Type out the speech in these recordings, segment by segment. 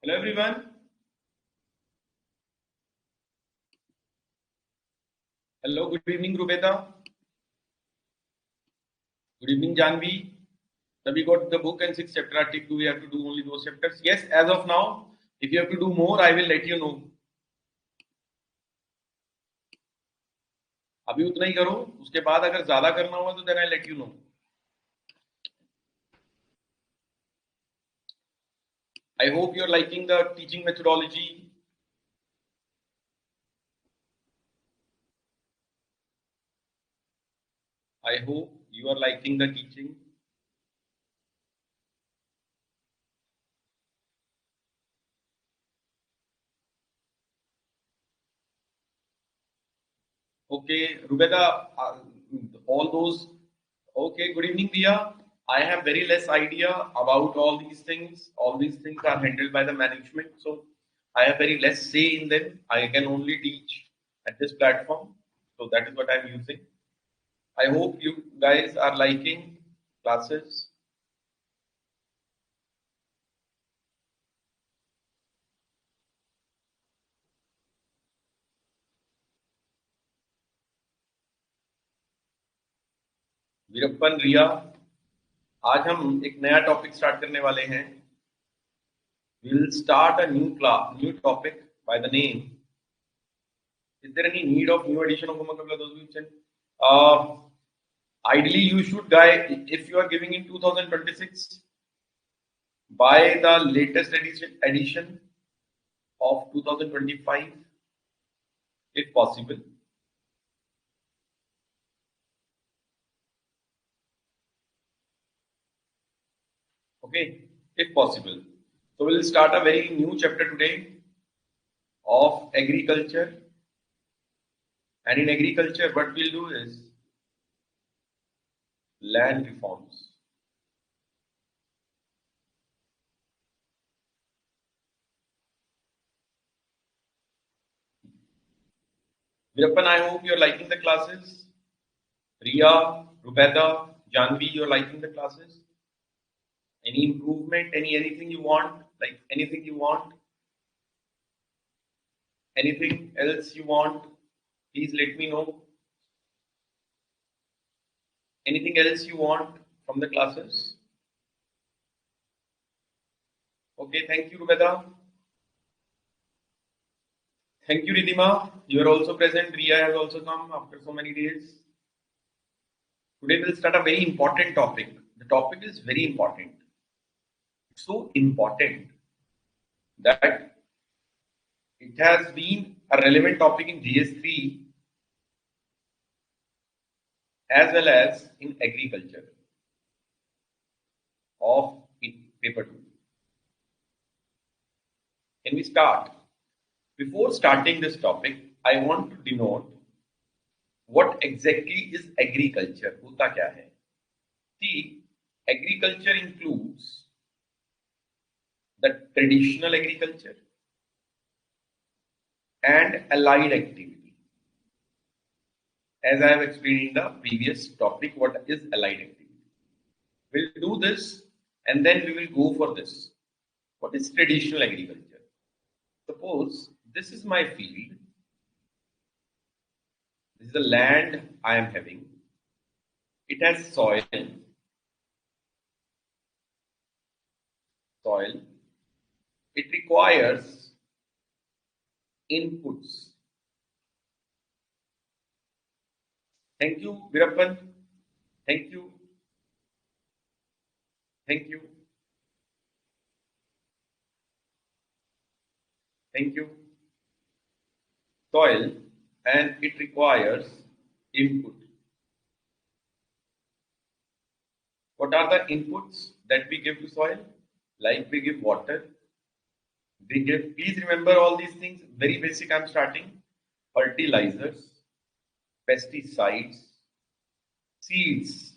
Hello everyone. Hello, good evening Rubeta. Good evening Janvi. So we got the book and 6 chapter are ticked. Do we have to do only those chapters? Yes, as of now. If you have to do more, I will let you know. अभी उतना ही करो, उसके बाद अगर ज्यादा करना हुआ तो then I'll let you know. I hope you're liking the teaching methodology. I hope you are liking the teaching. Okay, Rubeta, all those. Okay, good evening, Dia. I have very less idea about all these things. All these things are handled by the management, so I have very less say in them. I can only teach at this platform, so that is what I'm using. I hope you guys are liking classes. Veerappan, रिया, आज हम एक नया topic start करने वाले हैं. We will start a new class, new topic by the name. Is there any need of new addition of homework? Those who sent. Ideally, you should, if you are giving in 2026, buy the latest edition of 2025, if possible. Okay, if possible. So we'll start a very new chapter today of agriculture. And in agriculture, what we'll do is land reforms. Virappan, I hope you're liking the classes. Riya, Rubeda, Janvi, you're liking the classes. Any improvement, anything you want, like anything you want, anything else you want, please let me know. Anything else you want from the classes? Okay, thank you, Rubeda. Thank you, Ridhima. You are also present. Riya has also come after so many days. Today we'll start a very important topic. The topic is very important. It's so important that it has been a relevant topic in GS3 as well as in agriculture of paper 2. Can we start? Before starting this topic, I want to denote what exactly is agriculture. Hota kya hai? See, agriculture includes the traditional agriculture and allied activity. As I have explained in the previous topic, what is allied activity? We'll do this and then we will go for this. What is traditional agriculture? Suppose this is my field. This is the land I am having. It has soil. It requires inputs. Thank you, Virappan. Thank you. Thank you. Thank you. Soil, and it requires input. What are the inputs that we give to soil? Like we give water, we give, please remember all these things, very basic I'm starting, fertilizers, pesticides, seeds,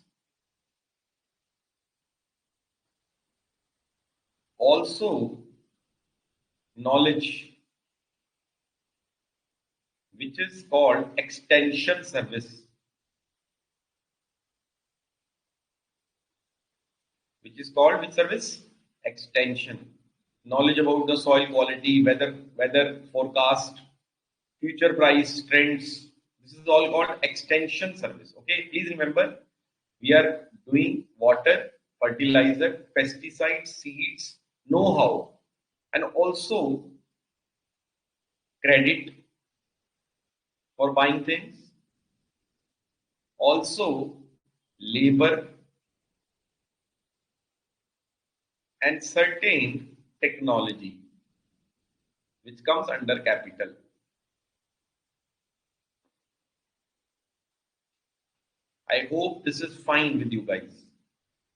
also knowledge, which is called extension service, which is called which service? Extension. knowledge about the soil quality, weather forecast, future price trends. This is all called extension service. Okay, please remember we are doing water, fertilizer, pesticides, seeds, know-how, and also credit for buying things, also labor and certain technology which comes under capital. I hope this is fine with you guys.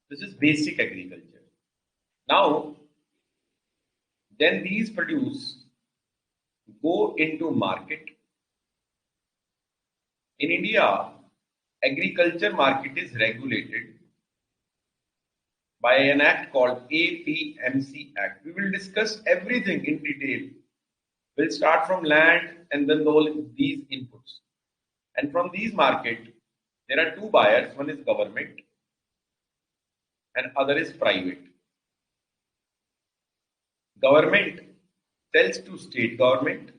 This is basic agriculture. Now, then these produce go into market. In India, agriculture market is regulated by an act called APMC Act. We will discuss everything in detail. We'll start from land and then all these inputs. And from these market, there are two buyers. One is government and other is private. Government sells to state government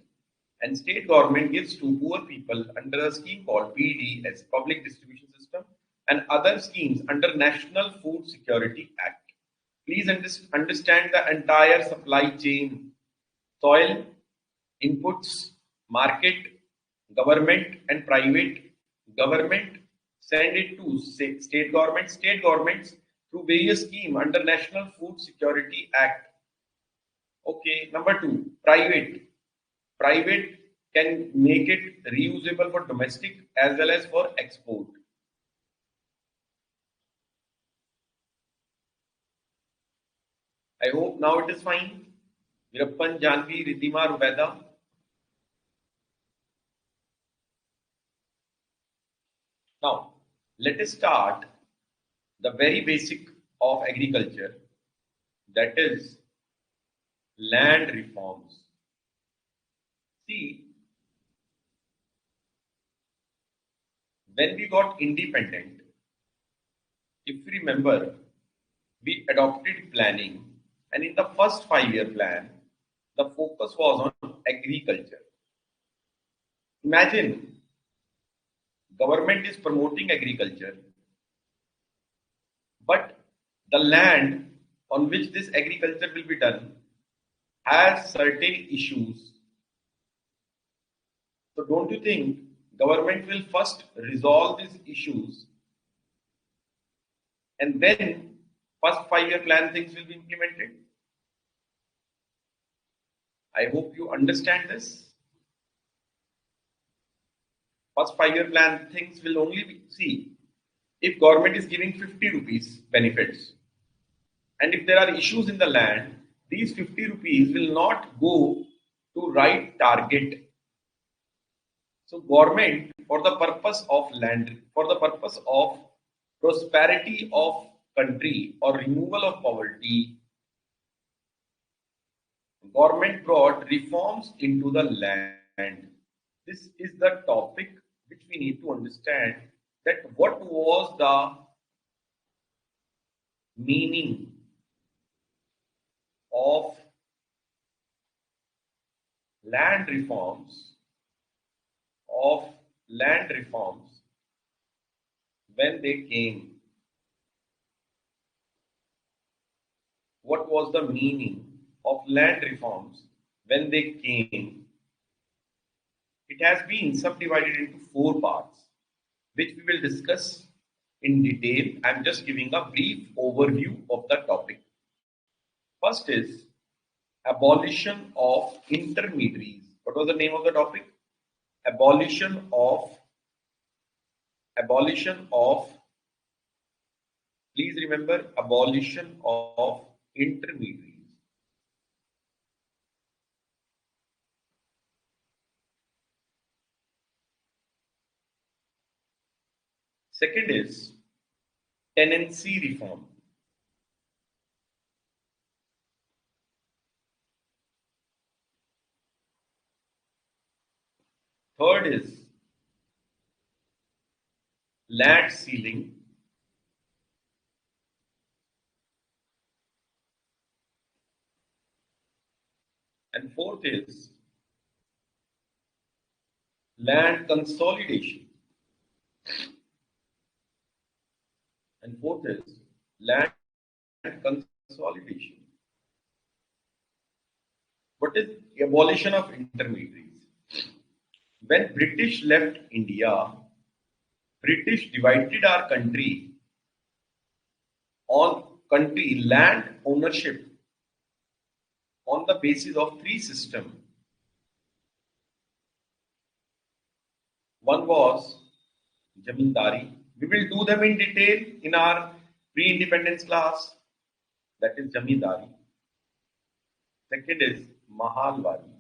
and state government gives to poor people under a scheme called PDS, Public Distribution System, and other schemes under National Food Security Act. Please understand the entire supply chain: soil, inputs, market, government and private. Government send it to state government, state governments through various schemes under National Food Security Act. Okay, number two, private. Private can make it reusable for domestic as well as for export. I hope now it is fine. Virappan, Janvi, Riddhima, Rubeda. Now, let us start the very basic of agriculture, that is land reforms. See, when we got independent, if you remember, we adopted planning, and in the first 5-year plan, the focus was on agriculture. Imagine, government is promoting agriculture, but the land on which this agriculture will be done has certain issues. So don't you think government will first resolve these issues and then first 5-year plan things will be implemented? I hope you understand this. First 5-year plan things will only be, see, if government is giving 50 rupees benefits and if there are issues in the land, these 50 rupees will not go to right target. So government, for the purpose of land, for the purpose of prosperity of country or removal of poverty, government brought reforms into the land. This is the topic which we need to understand, that what was the meaning of land reforms when they came. What was the meaning of land reforms when they came? It has been subdivided into 4 parts, which we will discuss in detail. I am just giving a brief overview of the topic. First is abolition of intermediaries. What was the name of the topic? Abolition of, please remember, abolition of intermediaries. Second is tenancy reform. Third is land ceiling. And fourth is land consolidation. And fourth is land consolidation. What is abolition of intermediaries? When British left India, British divided our country on country land ownership on the basis of three systems. One was Jamindari. We will do them in detail in our pre-independence class. That is Jamindari. Second is Mahalwari.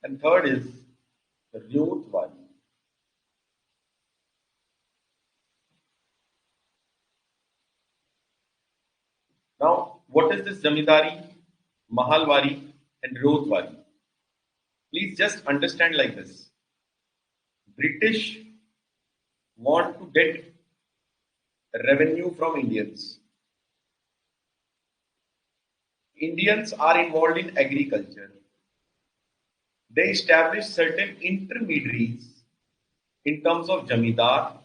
And third is Ryotwari. Now, what is this Jamindari, Mahalwari, and Ryotwari? Please just understand like this. British want to get revenue from Indians. Indians are involved in agriculture. They establish certain intermediaries in terms of Jamidar,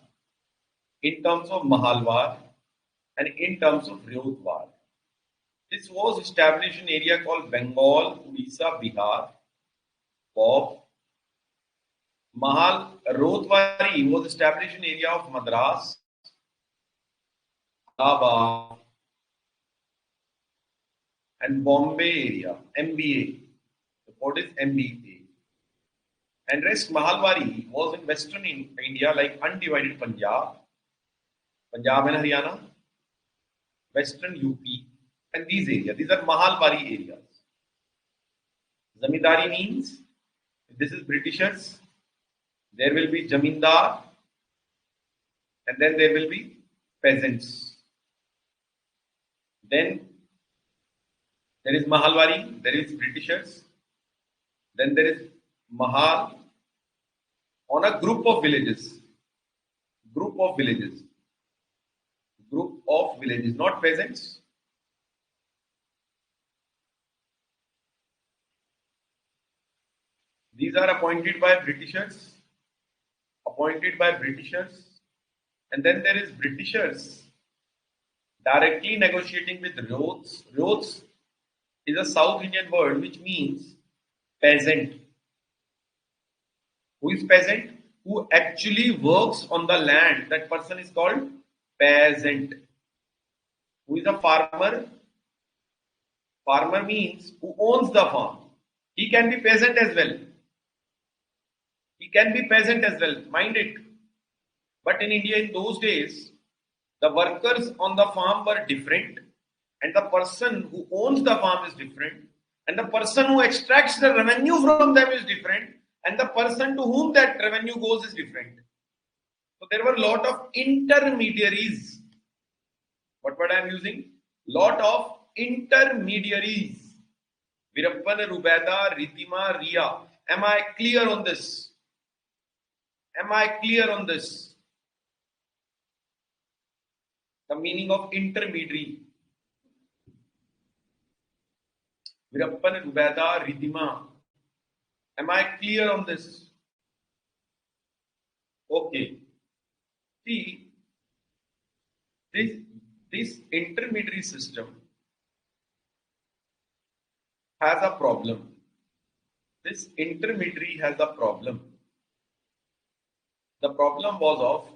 in terms of Mahalwar, and in terms of Ryotwar. This was established in an area called Bengal, Odisha, Bihar, Bob. Ryotwari was established in the area of Madras, Allahabad, and Bombay area, MBA. The code is MBA. And rest Mahalwari was in western India like undivided Punjab and Haryana, western UP, and these areas. These are Mahalwari areas. Zamindari means, this is Britishers, there will be Jamindar, and then there will be peasants. Then there is Mahalwari, there is Britishers, then there is Mahal on a group of villages, not peasants. These are appointed by Britishers, and then there is Britishers directly negotiating with Ryots. Ryots is a South Indian word which means peasant. Who is peasant? Who actually works on the land. That person is called peasant. Who is a farmer? Farmer means who owns the farm. He can be peasant as well. Mind it. But in India in those days, the workers on the farm were different, and the person who owns the farm is different, and the person who extracts the revenue from them is different, and the person to whom that revenue goes is different. So there were a lot of intermediaries. What word I am using? Lot of intermediaries. Virappan, Rubeda, Ritima, Ria. Am I clear on this? The meaning of intermediary. Virappan, Rubeda, Ritima. Am I clear on this? Okay. See, this intermediary system has a problem. This intermediary has a problem. The problem was of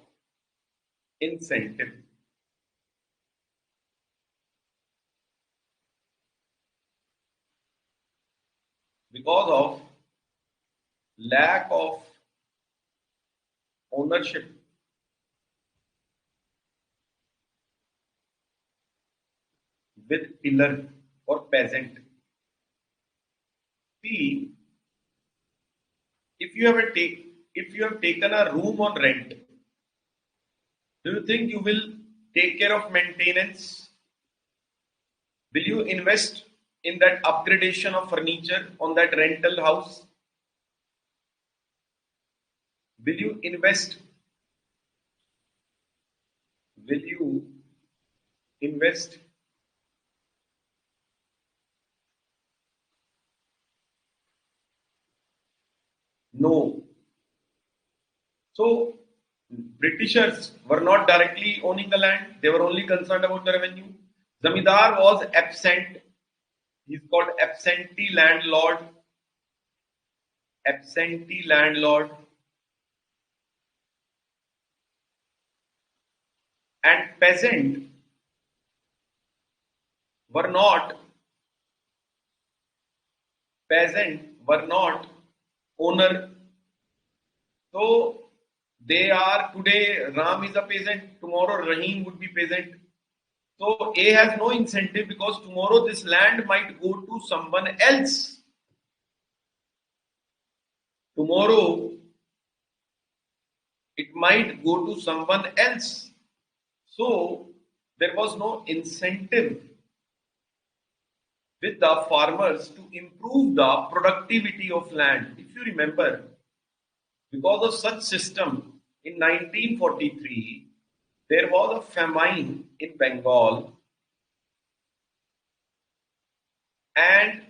incentive. Because of lack of ownership, with tiller or peasant. See, if you have taken a room on rent, do you think you will take care of maintenance? Will you invest in that upgradation of furniture on that rental house? Will you invest So Britishers were not directly owning the land; they were only concerned about the revenue. Zamindar was absent. He's called absentee landlord. Absentee landlord, and were not peasant were not owner. So they are today. Ram is a peasant. Tomorrow Rahim would be peasant. So A has no incentive because tomorrow this land might go to someone else. Tomorrow it might go to someone else. So there was no incentive with the farmers to improve the productivity of land. If you remember, because of such system, in 1943, there was a famine in Bengal, and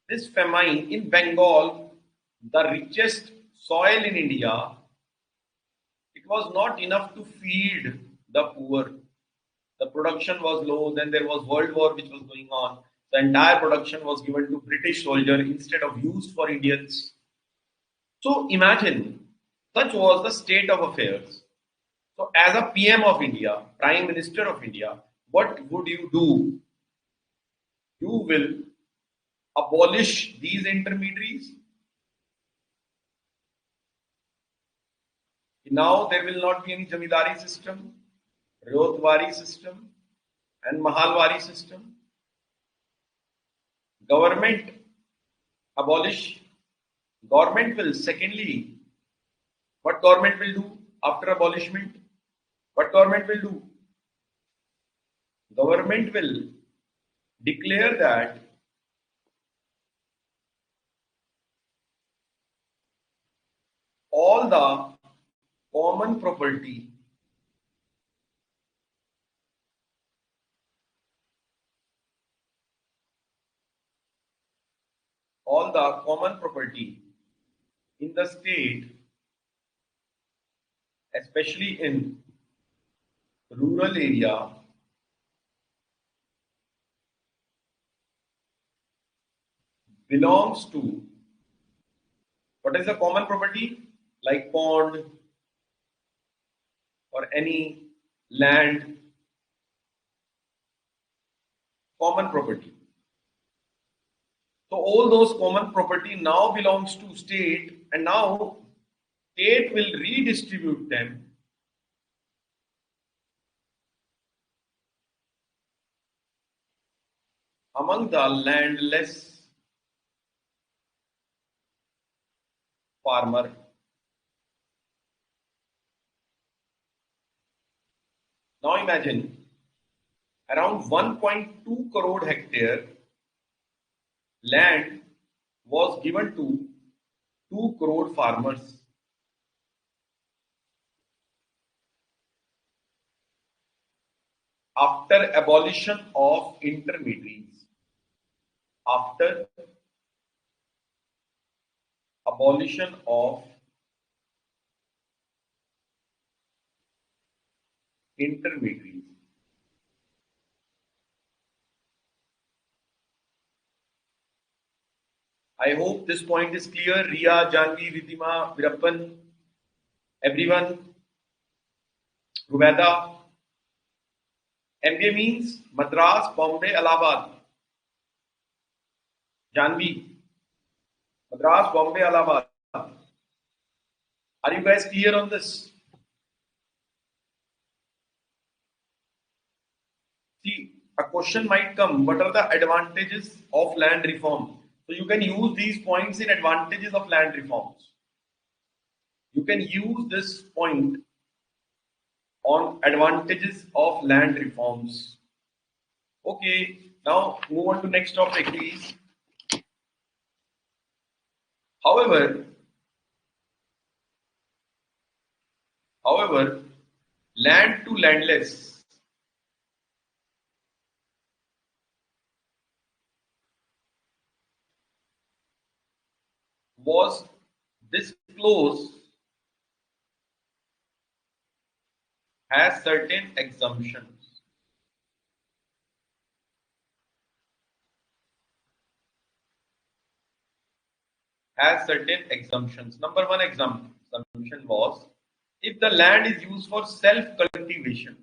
this famine in Bengal, the richest soil in India, it was not enough to feed the poor. The production was low. Then there was World War which was going on. The entire production was given to British soldiers instead of used for Indians. So imagine, such was the state of affairs. So as a PM of India, Prime Minister of India, what would you do? You will abolish these intermediaries. Now there will not be any Jamidari system, Rotwari system, and Mahalwari system. Government abolish. Government will, secondly, what government will do after abolishment? What government will do? Government will declare that all the common property in the state, especially in rural area, belongs to, what is the common property? Like pond or any land, common property. So all those common property now belongs to state, and now state will redistribute them among the landless farmer. Now imagine around 1.2 crore hectare land was given to 2 crore farmers. After abolition of intermediaries, after abolition of intermediaries, I hope this point is clear. Ria, Janvi, Ritima, Virappan, everyone, Rubeda. MBA means Madras, Bombay, Allahabad. Janvi, Madras, Bombay, Allahabad. Are you guys clear on this? See, a question might come, what are the advantages of land reform? So you can use these points in advantages of land reforms. You can use this point on advantages of land reforms. Okay, now move on to next topic, please. However, land to landless was this close has certain exemptions. Has certain exemptions. Number one exemption was if the land is used for self-cultivation.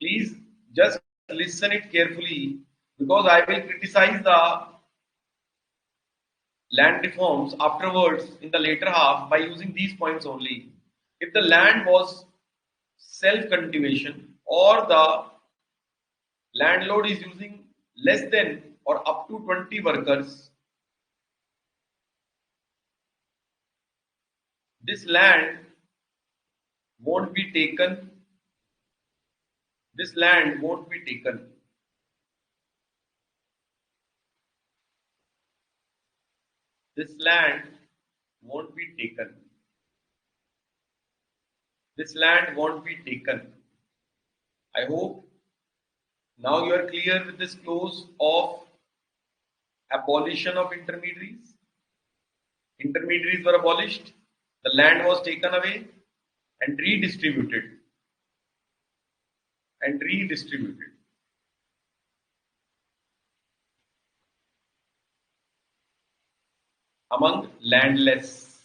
Please just listen it carefully because I will criticize the land reforms afterwards in the later half by using these points only. If the land was self-cultivation or the landlord is using less than or up to 20 workers, this land won't be taken. This land won't be taken. This land won't be taken. This land won't be taken. I hope now you are clear with this clause of abolition of intermediaries. Intermediaries were abolished, the land was taken away and redistributed. And redistributed. Among landless.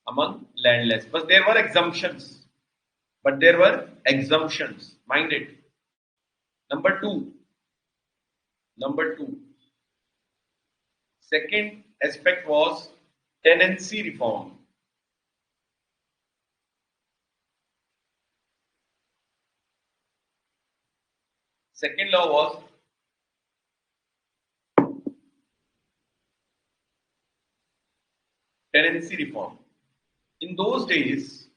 Among landless. But there were exemptions. But there were exemptions. Mind it. Number two. Number two. Second aspect was tenancy reform. Second law was tenancy reform. In those days,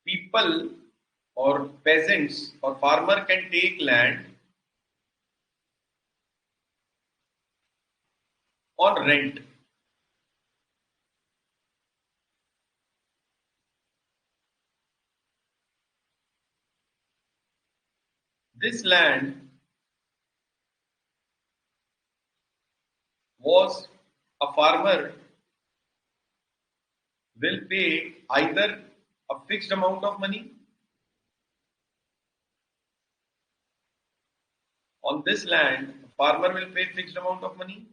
people or peasants or farmer can take land on rent. This land was a farmer will pay either a fixed amount of money on this land. Farmer will pay fixed amount of money.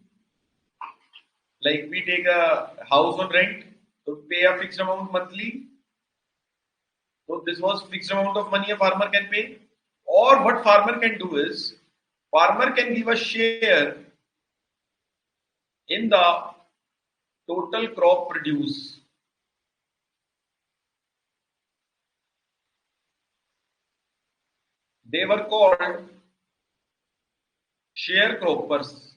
Like we take a house on rent, so pay a fixed amount monthly. So this was fixed amount of money a farmer can pay. Or what farmer can do is, farmer can give a share in the total crop produce. They were called sharecroppers.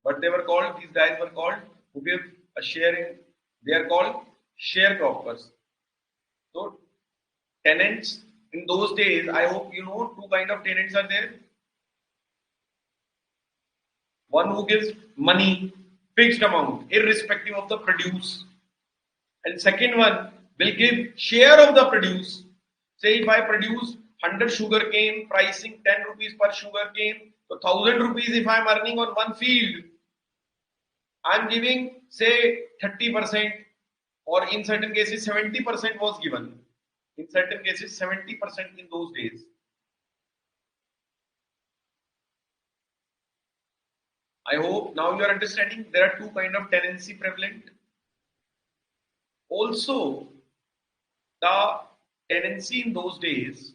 What they were called, these guys were called who give a share in, they are called sharecroppers. So tenants in those days, I hope you know two kind of tenants are there. One who gives money, fixed amount, irrespective of the produce. And second one will give share of the produce. Say if I produce 100 sugar cane, pricing 10 rupees per sugar cane, so 1000 rupees if I am earning on one field, I am giving say 30%, or in certain cases 70% was given. In certain cases 70% in those days. I hope now you are understanding there are two kind of tenancy prevalent. Also, the tenancy in those days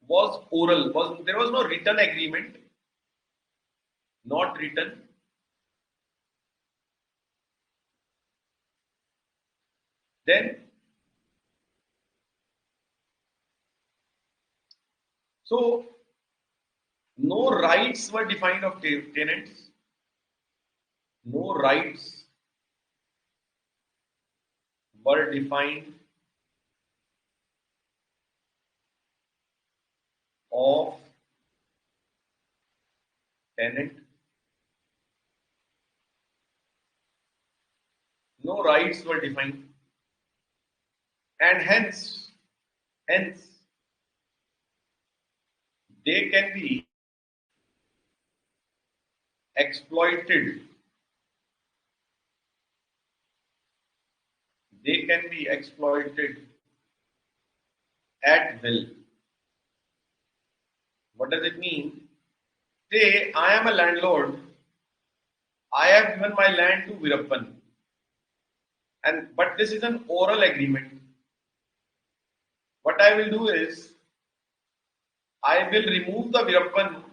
was oral. There was no written agreement, not written. Then, so no rights were defined of tenants. No rights were defined of tenant. No rights were defined, and hence they can be exploited. they can be exploited at will. What does it mean? Say, I am a landlord. I have given my land to Virappan, but this is an oral agreement. What I will do is, I will remove the Virappan.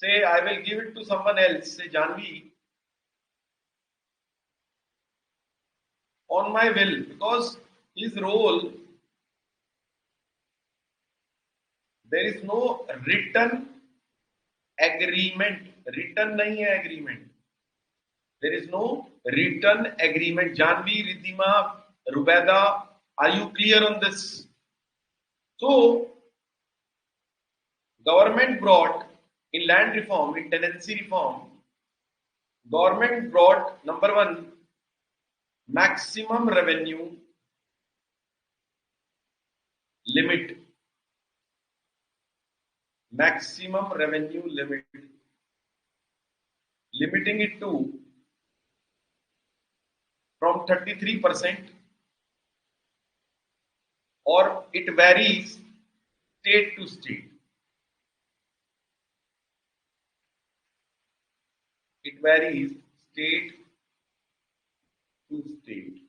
Say, I will give it to someone else. Say, Janvi, on my will, because his role, there is no written agreement. Written nahi hai agreement. There is no written agreement. Janvi, Ridhima, Rubeda, are you clear on this? So, government brought in land reform, in tenancy reform, government brought number one, maximum revenue limit. Maximum revenue limit. Limiting it to from 33%, or it varies state to state. It varies state to state.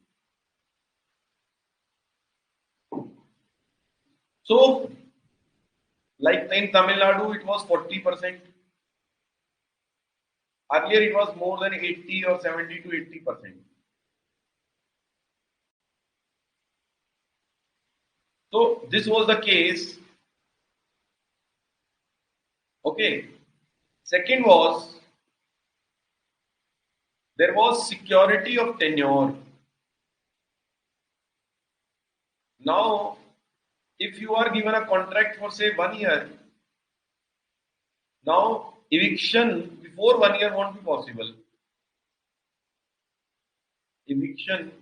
So, like in Tamil Nadu, it was 40%. Earlier, it was more than 80 or 70 to 80%. So, this was the case. Okay. Second was, there was security of tenure. Now, if you are given a contract for say 1 year, now eviction before 1 year won't be possible. Eviction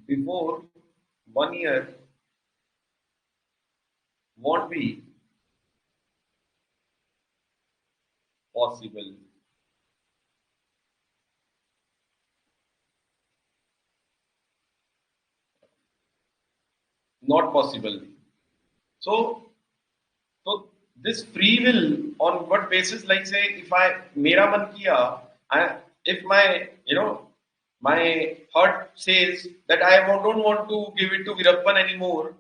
before 1 year won't be possible. Not possible. So this free will, on what basis? Like say, if I mera man kiya, if my my heart says that I don't want to give it to Virappan anymore,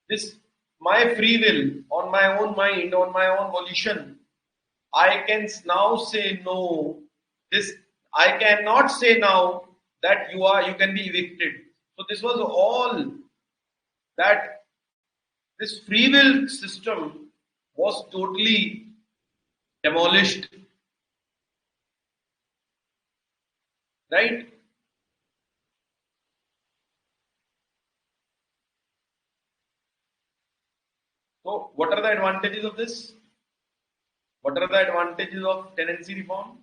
this my free will, on my own mind, on my own volition, I can now say no. This I cannot say now that you can be evicted. So this was all that this free will system was totally demolished, right? So, what are the advantages of this? What are the advantages of tenancy reform?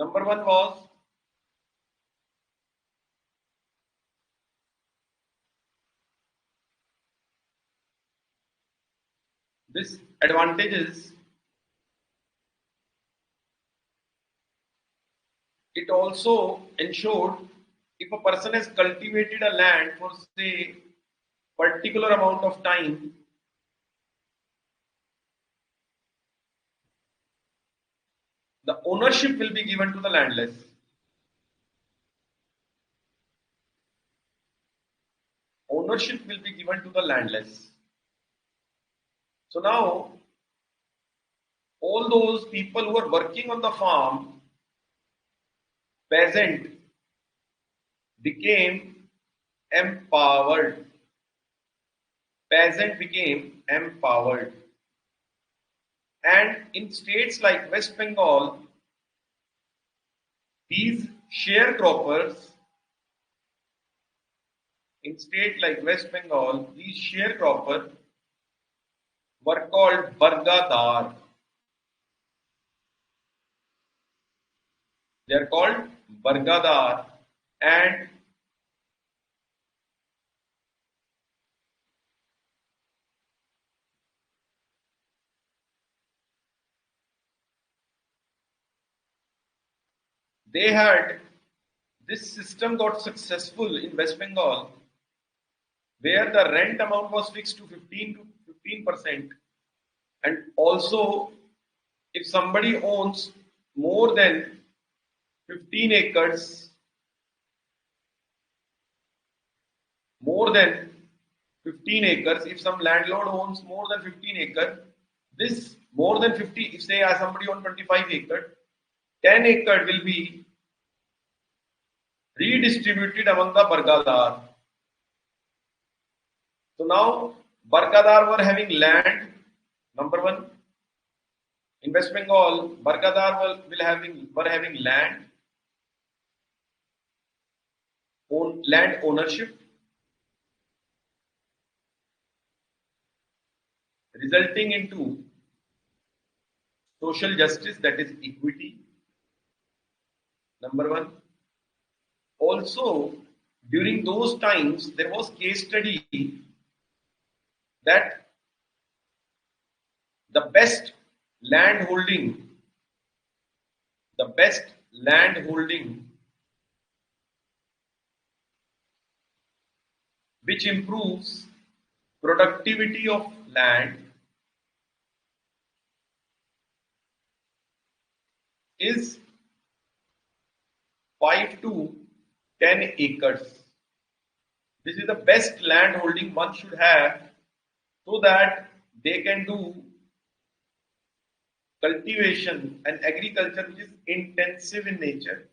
Number one was this advantages. It also ensured if a person has cultivated a land for say particular amount of time, the ownership will be given to the landless. Ownership will be given to the landless. So now, all those people who are working on the farm, peasant, became empowered. Peasant became empowered. And in states like West Bengal, these sharecroppers, in state like West Bengal, these sharecroppers were called Bargadar. They are called Bargadar, and they had this system got successful in West Bengal, where the rent amount was fixed to 15%, and also if somebody owns more than 15 acres, if some landlord owns more than 15 acres, this more than 50, if say somebody owns 25 acres, 10 acre will be redistributed among the Bargadar. So now Bargadar were having land, number one. In West Bengal, Bargadar were having land ownership, resulting into social justice, that is equity. Number one. Also, during those times, there was case study that the best land holding which improves productivity of land is 5 to 10 acres. This is the best land holding one should have, so that they can do cultivation and agriculture which is intensive in nature.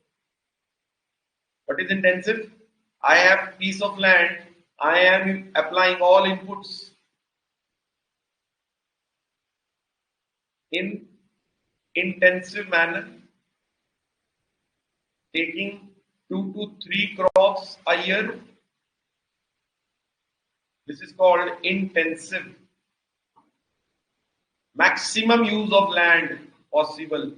What is intensive? I have a piece of land, I am applying all inputs in intensive manner, taking 2 to 3 crops a year. This is called intensive. Maximum use of land possible.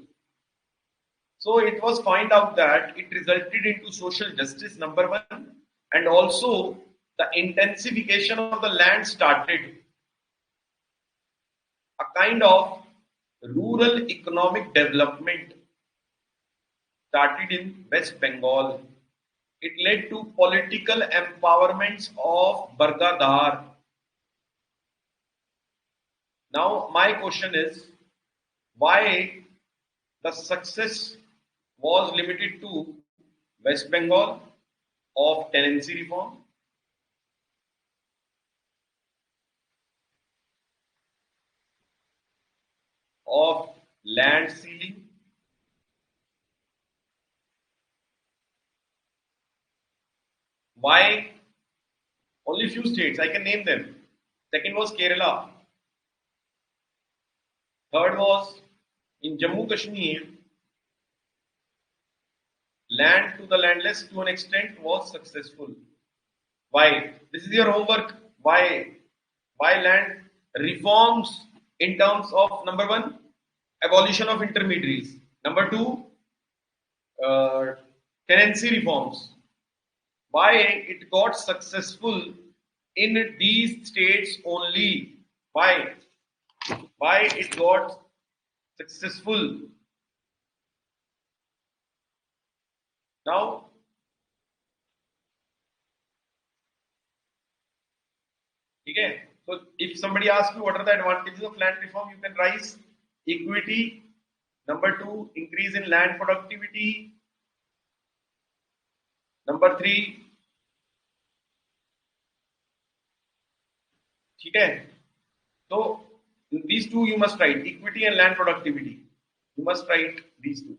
So it was found out that it resulted into social justice, number one, and also the intensification of the land started a kind of rural economic development started in West Bengal. It led to political empowerments of Bargadar. Now my question is, why the success was limited to West Bengal of tenancy reform? Of land ceiling? Why only few states? I can name them. Second was Kerala. Third was in Jammu Kashmir. Land to the landless to an extent was successful. Why? This is your homework. Why? Why land reforms in terms of, number one, abolition of intermediaries. Number two, tenancy reforms. Why it got successful in these states only? Why? Why it got successful? Now, okay. So if somebody asks you what are the advantages of land reform, you can rise equity. Number two, increase in land productivity. Number three, okay. So these two you must write, equity and land productivity. You must write these two.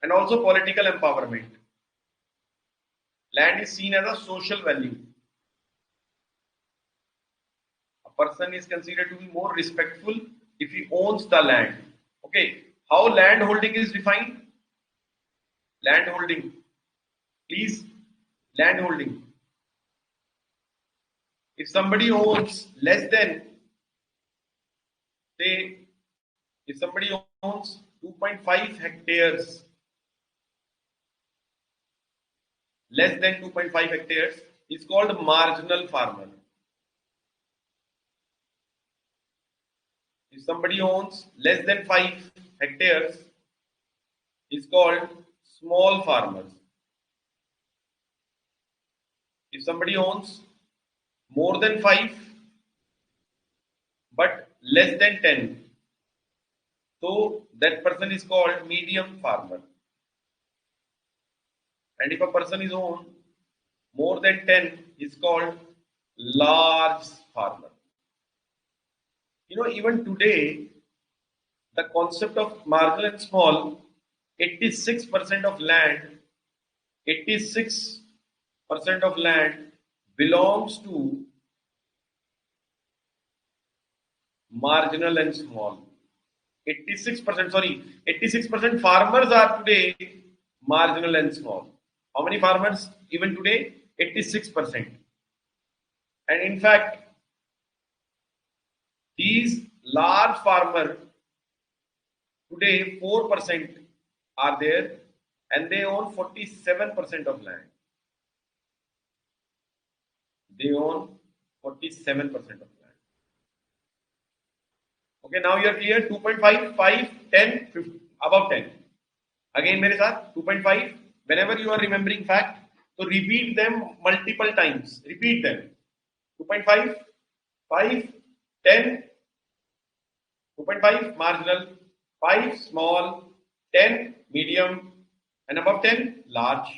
And also political empowerment. Land is seen as a social value. A person is considered to be more respectful if he owns the land. Okay. How land holding is defined? Land holding. Please, land holding. If somebody owns less than, say, if somebody owns 2.5 hectares, less than 2.5 hectares, is called marginal farmer. If somebody owns less than 5 hectares, is called small farmers. If somebody owns more than 5 but less than 10, so that person is called medium farmer. And if a person is owned more than 10, is called large farmer. Even today, the concept of marginal and small, 86% of land, 86% of land belongs to marginal and small. 86% farmers are today marginal and small. How many farmers even today? 86%. And in fact, these large farmers today 4% are there and they own 47% of land. They own 47% of land. Okay, now you are clear. 2.5, 5, 10, 50, above 10. Again, mere saath, 2.5. Whenever you are remembering fact, so repeat them multiple times. Repeat them. 2.5, 5, 10, 2.5 marginal, 5 small, 10 medium, and above 10 large.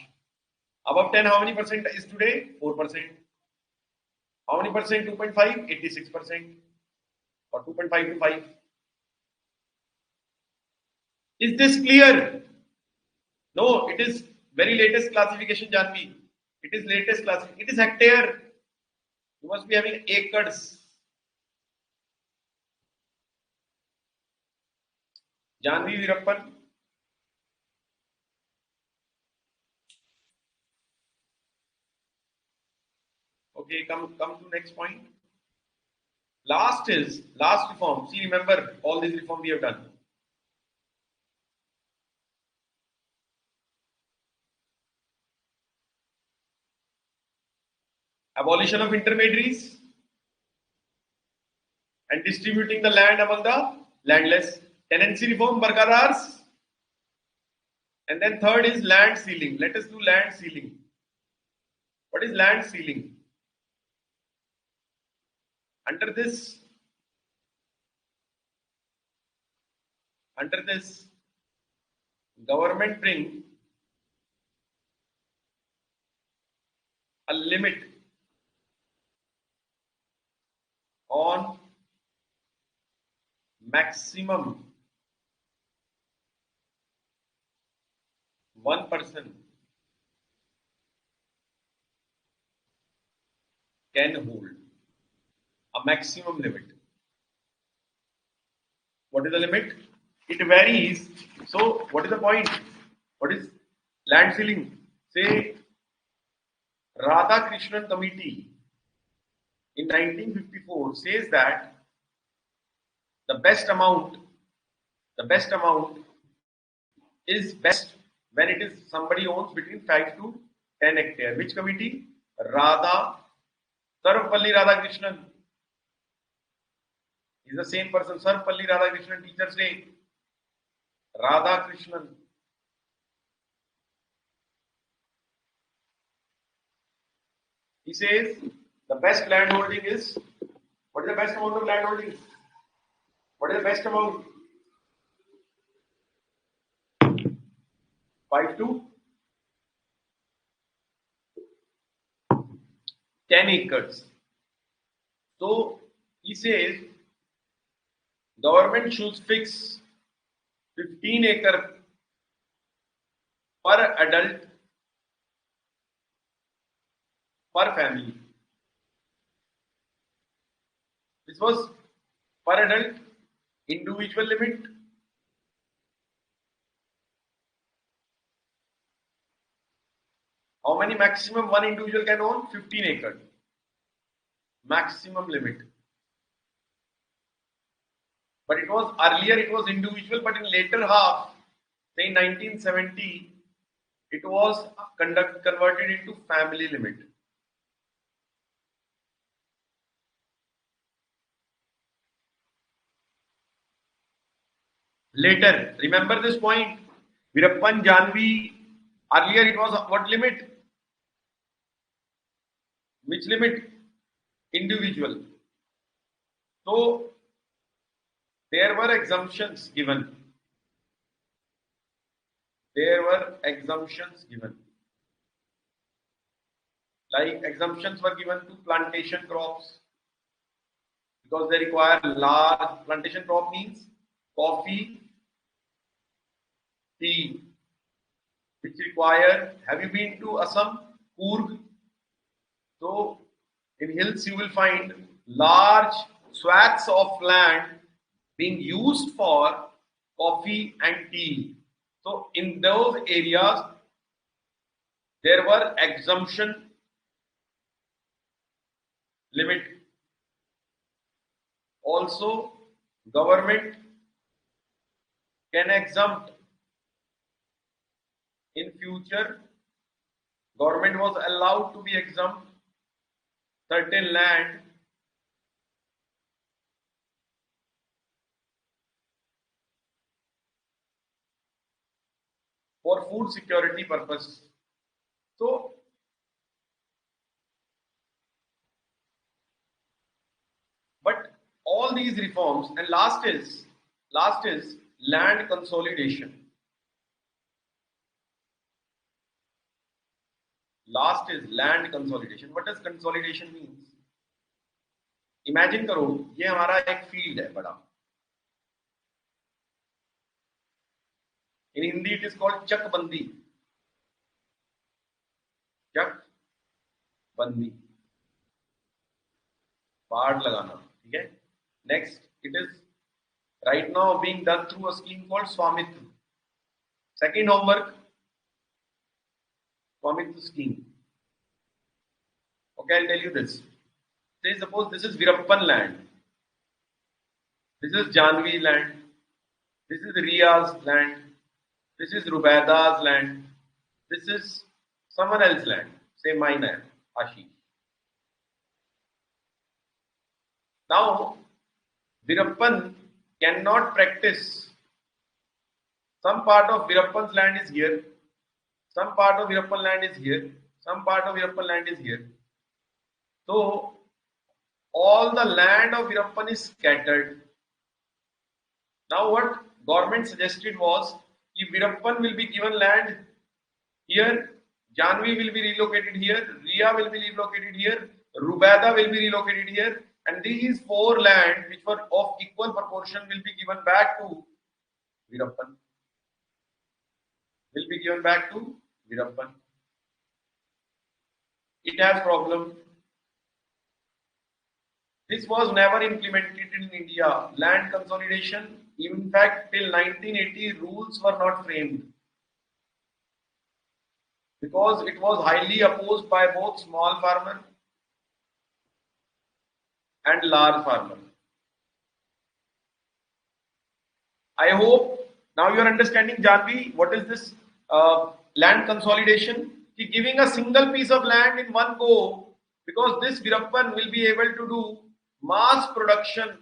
Above 10, how many percent is today? 4%. How many percent? 2.5, 86%. Or 2.5 to 5. Is this clear? No, it is very latest classification, Janvi. It is latest classification. It is hectare. You must be having acres. Janvi Virappan. Okay, come to next point. Last reform. See, remember all these reform we have done. Abolition of intermediaries and distributing the land among the landless. Tenancy reform, Barkadars. And then third is land ceiling. Let us do land ceiling. What is land ceiling? Under this, government bring a limit on maximum one person can hold. A maximum limit. What is the limit? It varies. So, what is the point? What is land ceiling? Say, Radha Krishnan Committee in 1954 says that the best amount is best when it is somebody owns between 5 to 10 hectares. Which committee? Sarvapalli Radhakrishnan. Is the same person, Sarvapalli Radhakrishnan, Teachers Day. Radhakrishnan. He says the best land holding is, what is the best amount of land holding? What is the best amount? 5 to 10 acres. So he says government should fix 15 acre per adult per family. This was per adult individual limit. How many maximum one individual can own? 15 acres. Maximum limit. But it was earlier, it was individual, but in later half, say 1970, it was converted into family limit. Later, remember this point, Virappan, Janvi, earlier it was what limit? which limit individual. So there were exemptions given. There were exemptions given. Like exemptions were given to plantation crops because they require large plantation crop means coffee, tea, which require. Have you been to Assam, Coorg? So in hills you will find large swaths of land being used for coffee and tea. So in those areas there were exemption limit. Also government can exempt in future. Government was allowed to be exempt certain land for food security purpose. So but all these reforms, and last is land consolidation. Last is land consolidation. What does consolidation means? Imagine करो ये हमारा एक field है बड़ा. In Hindi it is called चकबंदी. चकबंदी. बाड़ लगाना. ठीक है. Next it is right now being done through a scheme called स्वामित्व. Second homework, स्वामित्व scheme. Okay, I'll tell you this. Say suppose this is Virappan land. This is Janvi land. This is Ria's land. This is Rubaida's land. This is someone else's land. Say mine land, Ashish. Now, Virappan cannot practice. Some part of Virappan's land is here. Some part of Virappan land is here. Some part of Virappan land is here. So, all the land of Virappan is scattered. Now, what government suggested was, if Virappan will be given land here, Janvi will be relocated here, Ria will be relocated here, Rubaida will be relocated here, and these four land which were of equal proportion will be given back to Virappan. Will be given back to Virappan. It has problem. This was never implemented in India. Land consolidation, in fact, till 1980, rules were not framed because it was highly opposed by both small farmer and large farmer. I hope now you are understanding, Janvi, what is this land consolidation? Giving a single piece of land in one go, because this Virappan will be able to do mass production.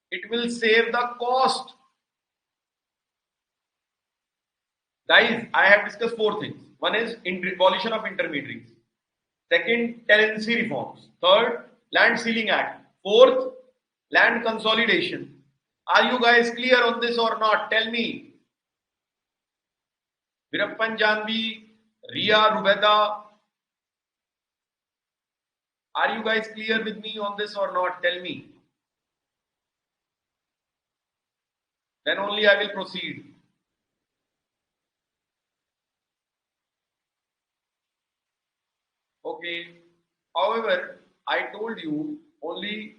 It will save the cost. Guys, I have discussed four things. One is abolition of intermediaries. Second, tenancy reforms. Third, Land Ceiling Act. Fourth, land consolidation. Are you guys clear on this or not? Tell me. Virappan, Janvi, Ria, Rubaida. Are you guys clear with me on this or not? Tell me. Then only I will proceed. Okay. However, I told you only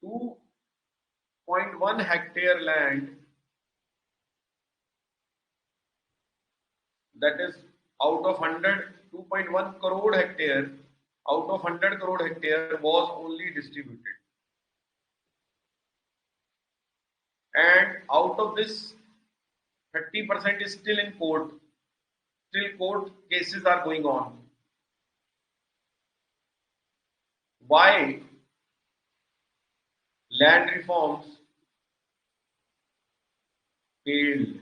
2.1 hectare land, that is out of 100, 2.1 crore hectare, out of 100 crore hectare was only distributed. And out of this, 30% is still in court. Still court cases are going on. Why? Land reforms failed.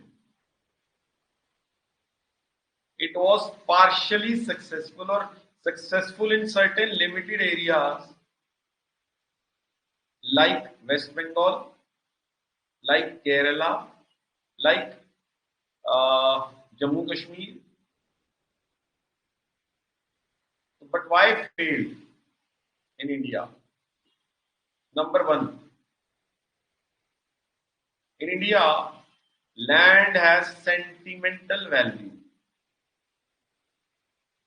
It was partially successful or successful in certain limited areas like West Bengal, like Kerala, like Jammu Kashmir. But why failed in India? Number one, in India, land has sentimental value.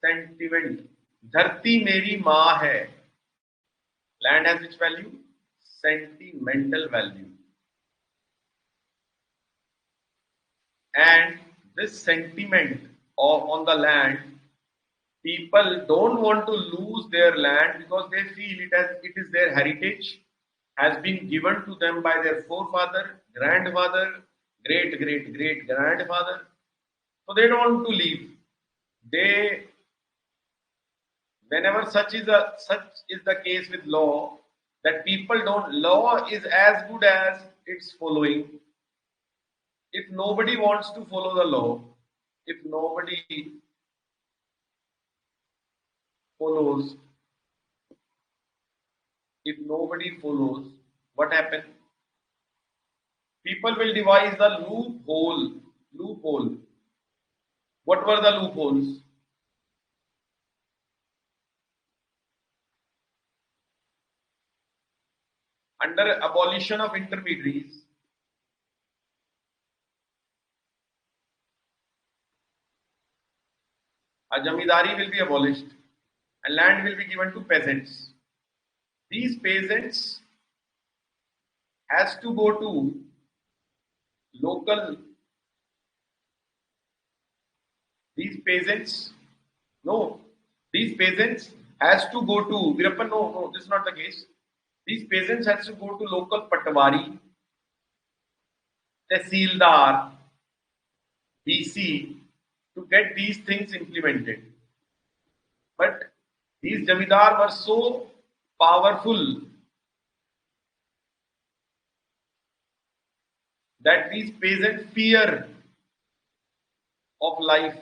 Sentiment. धरती मेरी माँ है. Land has which value? Sentimental value. And this sentiment on the land, people don't want to lose their land because they feel it is their heritage, has been given to them by their forefather, grandfather, great grandfather. So they don't want to leave. They, whenever such is the case with law, that people don't, law is as good as its following. If nobody wants to follow the law, if nobody follows, what happens? People will devise the loophole. What were the loopholes? Under abolition of intermediaries, a jamidari will be abolished and land will be given to peasants. These peasants has to go to local. These peasants has to go to Virappan. No, this is not the case. These peasants has to go to local patwari, tehsildar, DC to get these things implemented. But these jamidar were so powerful that these peasants fear of life.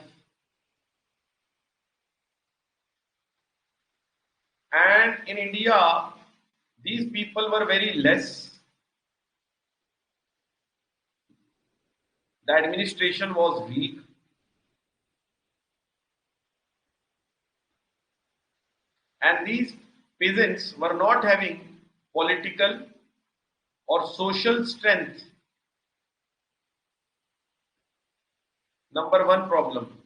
And in India, these people were very less. The administration was weak. And these peasants were not having political or social strength. Number one problem.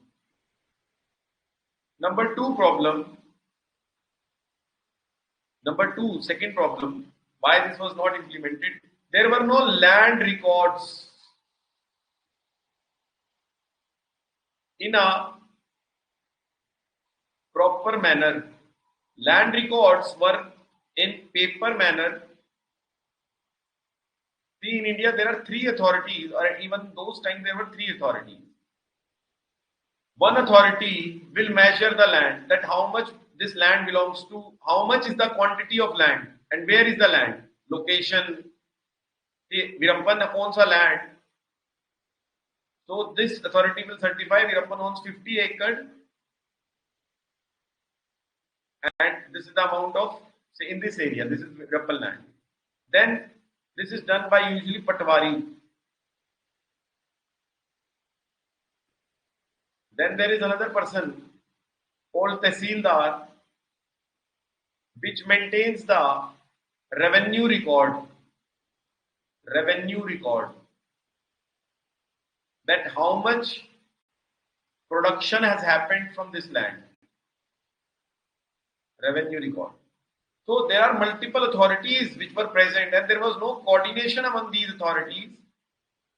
Second problem, why this was not implemented, there were no land records in a proper manner. Land records were in paper manner. See, in India there are three authorities, or even those times there were three authorities. One authority will measure the land, that how much this land belongs to, how much is the quantity of land, and where is the land, location. Virappan owns a land, so this authority will certify Virappan owns 50 acres, and this is the amount of, say, in this area, this is Virappan land. Then this is done by usually patwari. Then there is another person called tehsildar, which maintains the revenue record. That how much production has happened from this land. Revenue record. So there are multiple authorities which were present, and there was no coordination among these authorities.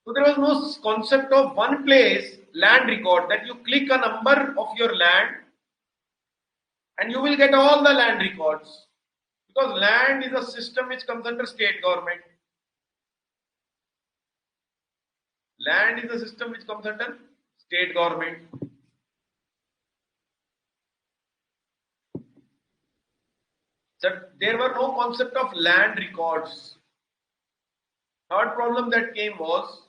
So there was no concept of one place land record, that you click a number of your land and you will get all the land records, because land is a system which comes under state government. Land is a system which comes under state government. So there were no concept of land records. Third problem that came was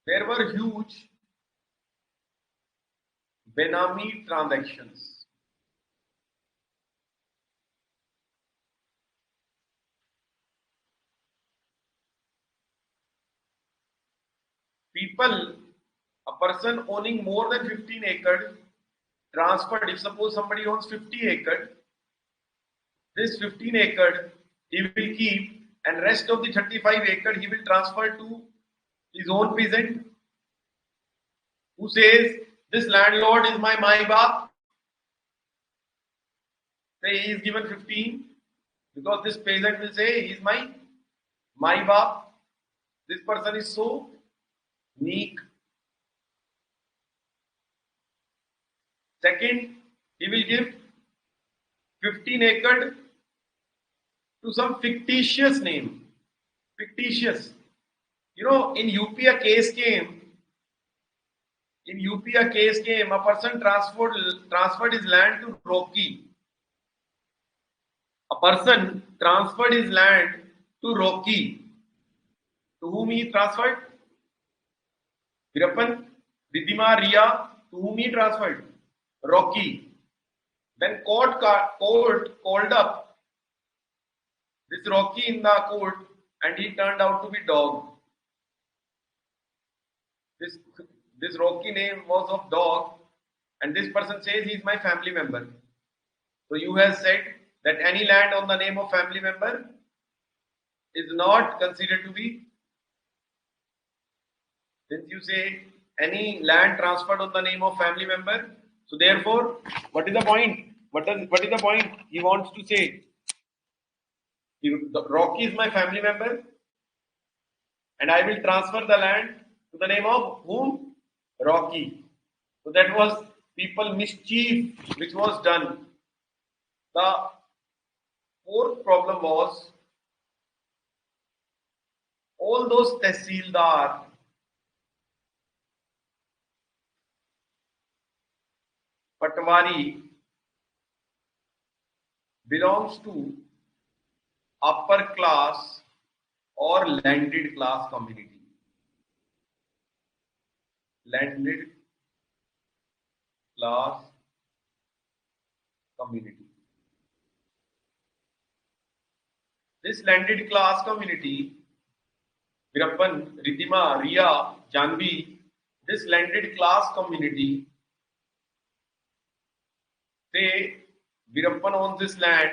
there were huge Benami transactions. a person owning more than 15 acres transferred, if suppose somebody owns 50 acres, this 15 acres he will keep and rest of the 35 acres he will transfer to his own peasant who says, this landlord is my baap. Say he is given 15 because this peasant will say he is my baap. This person is so meek. Second, he will give 15 acres to some fictitious name. Fictitious. You know, in UP a case came. A person transferred his land to Rocky. A person transferred his land to Rocky. To whom he transferred? Virappan, Ridhima, Riya. To whom he transferred? Rocky. Then court called up this Rocky in the court, and he turned out to be dog. This Rocky name was of dog, and this person says he is my family member. So you have said that any land on the name of family member is not considered to be. Since you say any land transferred on the name of family member, so therefore, what is the point? What is the point he wants to say? Rocky is my family member, and I will transfer the land to the name of whom? Rocky. So that was people mischief which was done. The fourth problem was all those tehsildar Patwari belongs to upper class or landed class community. Landed class community. This landed class community, Virappan, Ridhima, Riya, Janvi, this landed class community, say Virappan owns this land,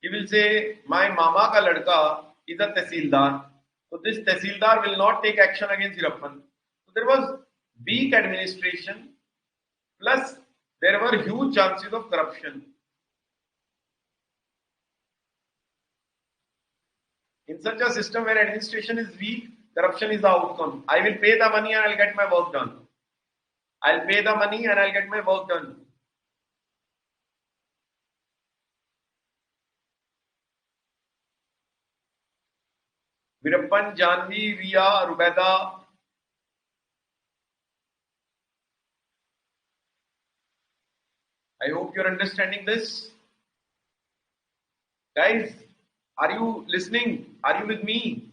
he will say, my mama ka ladka is a tehsildar. So this tehsildar will not take action against Virappan. So there was weak administration, plus there were huge chances of corruption. In such a system where administration is weak, corruption is the outcome. I will pay the money and I'll get my work done. I'll pay the money and I'll get my work done. Virappan, Janvi, Riya, Rubeda, I hope you're understanding this. Guys, are you listening? Are you with me?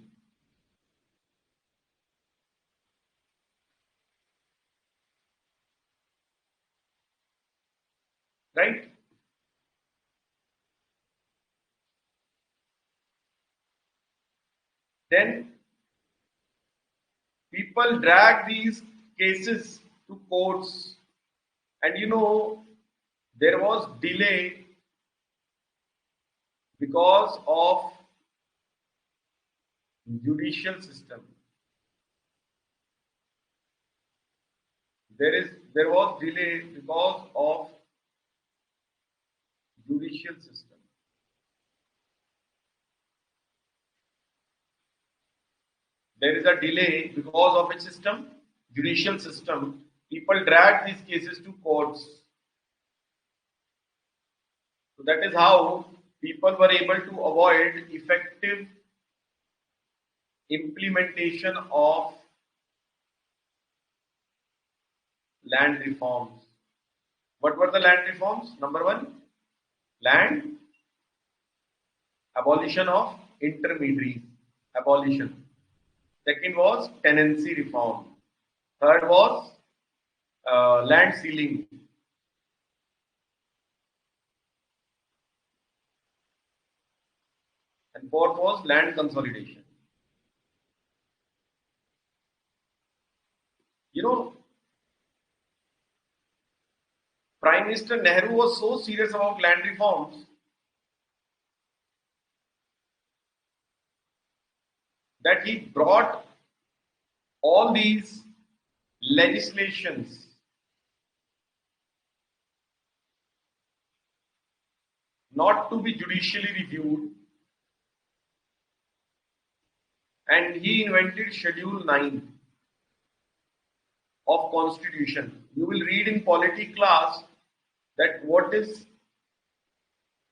Right? Then people drag these cases to courts, and you know there was delay because of judicial system. There was delay because of judicial system. There is a delay because of which system? Judicial system. People drag these cases to courts. So that is how people were able to avoid effective implementation of land reforms. What were the land reforms? Number one, land abolition of intermediaries. Abolition. Second was tenancy reform. Third was land ceiling. And fourth was land consolidation. You know, Prime Minister Nehru was so serious about land reforms that he brought all these legislations not to be judicially reviewed, and he invented Schedule 9 of Constitution. You will read in polity class that what is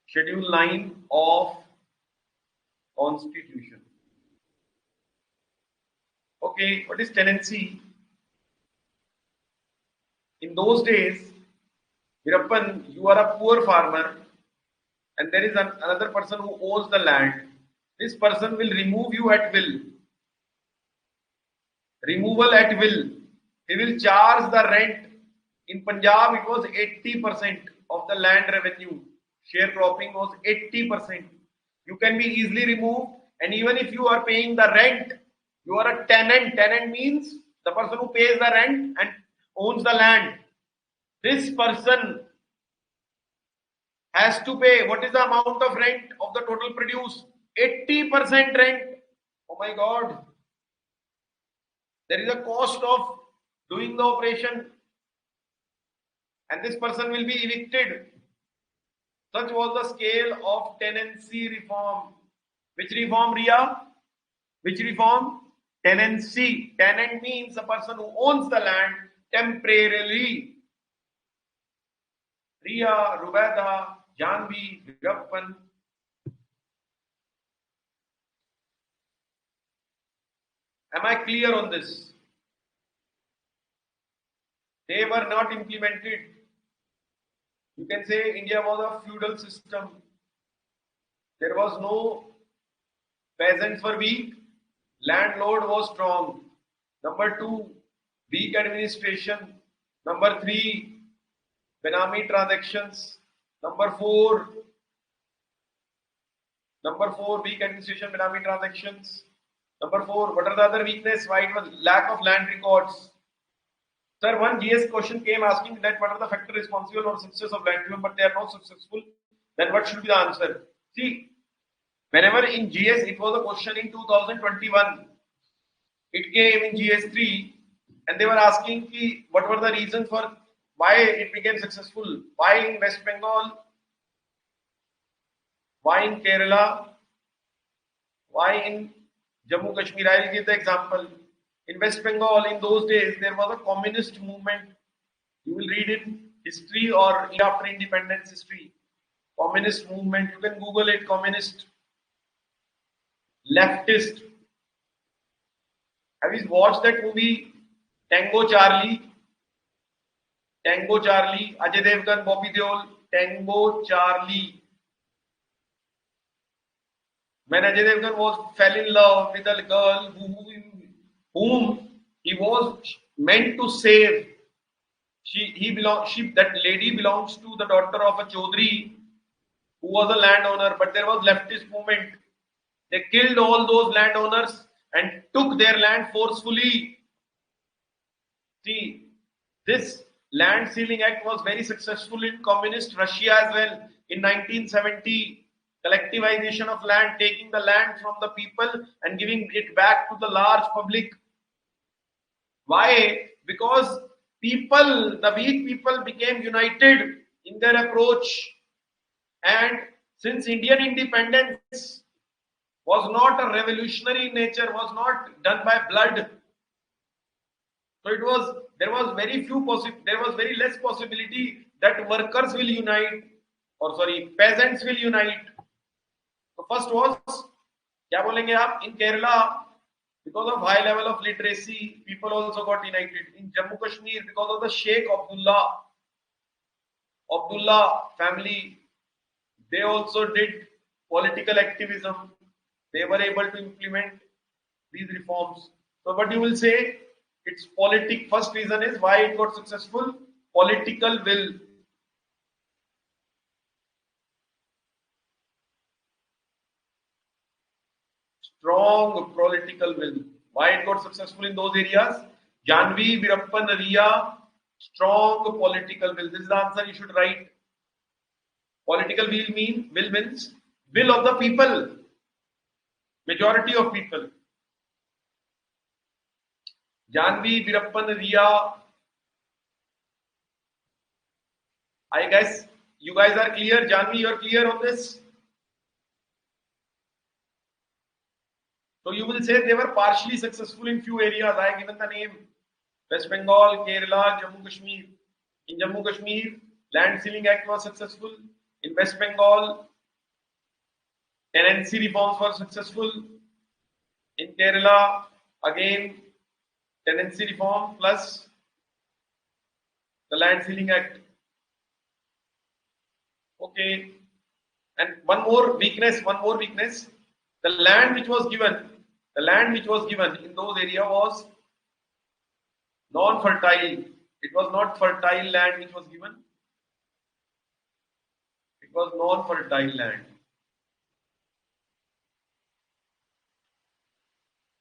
Schedule 9 of Constitution. Okay, what is tenancy? In those days, Virappan, you are a poor farmer and there is another person who owns the land. This person will remove you at will. Removal at will. He will charge the rent. In Punjab, it was 80% of the land revenue. Sharecropping was 80%. You can be easily removed, and even if you are paying the rent, you are a tenant. Tenant means the person who pays the rent and owns the land. This person has to pay. What is the amount of rent of the total produce? 80% rent. Oh my God. There is a cost of doing the operation, and this person will be evicted. Such was the scale of tenancy reform. Which reform, Ria? Which reform? Tenancy. Tenant means a person who owns the land temporarily. Ria, Rubeda, Janvi, Virappan. Am I clear on this? They were not implemented. You can say India was a feudal system. There was no peasants were weak, landlord was strong. Number 2, weak administration. Number 3, Benami transactions. Number 4, weak administration, Benami transactions. Number 4, what are the other weakness? Why it was lack of land records. Sir, one GS question came asking that what are the factors responsible for success of land reform, but they are not successful. Then what should be the answer? See, whenever in GS it was a question in 2021, it came in GS3, and they were asking ki, what were the reasons for why it became successful? Why in West Bengal? Why in Kerala? Why in Jammu Kashmir? I will give the example. In West Bengal, in those days, there was a communist movement. You will read in history or after independence history. Communist movement, you can Google it, communist, leftist. Have you watched that movie, Tango Charlie? Tango Charlie, Ajay Devgan, Bobby Deol, Tango Charlie. When Ajay Devgan fell in love with a girl whom he was meant to save. That lady belongs to the daughter of a Chaudhry who was a landowner, but there was leftist movement. They killed all those landowners and took their land forcefully. See, this land sealing act was very successful in communist Russia as well. In 1970, collectivization of land, taking the land from the people and giving it back to the large public. Why? Because people, the weak people became united in their approach. And since Indian independence was not a revolutionary in nature, was not done by blood, so there was very less possibility that workers will unite, or sorry, peasants will unite. So first was, क्या बोलेंगे आप, in Kerala, because of high level of literacy, people also got united. In Jammu Kashmir, because of the Sheikh Abdullah family, they also did political activism. They were able to implement these reforms. So what you will say, it's first reason is why it got successful, political will. Strong political will. Why it got successful in those areas? Janvi Virappan Riya, strong political will. This is the answer you should write. Political will means will of the people, majority of people. Janvi Virappan Riya. I guess you guys are clear. Janvi, you are clear on this? So you will say they were partially successful in few areas. I have given the name. West Bengal, Kerala, Jammu Kashmir. In Jammu Kashmir, Land Ceiling Act was successful. In West Bengal, tenancy reforms were successful. In Kerala, again, tenancy reform plus the Land Ceiling Act. Okay. And one more weakness. The land which was given in those areas was non-fertile. It was not fertile land which was given. It was non-fertile land.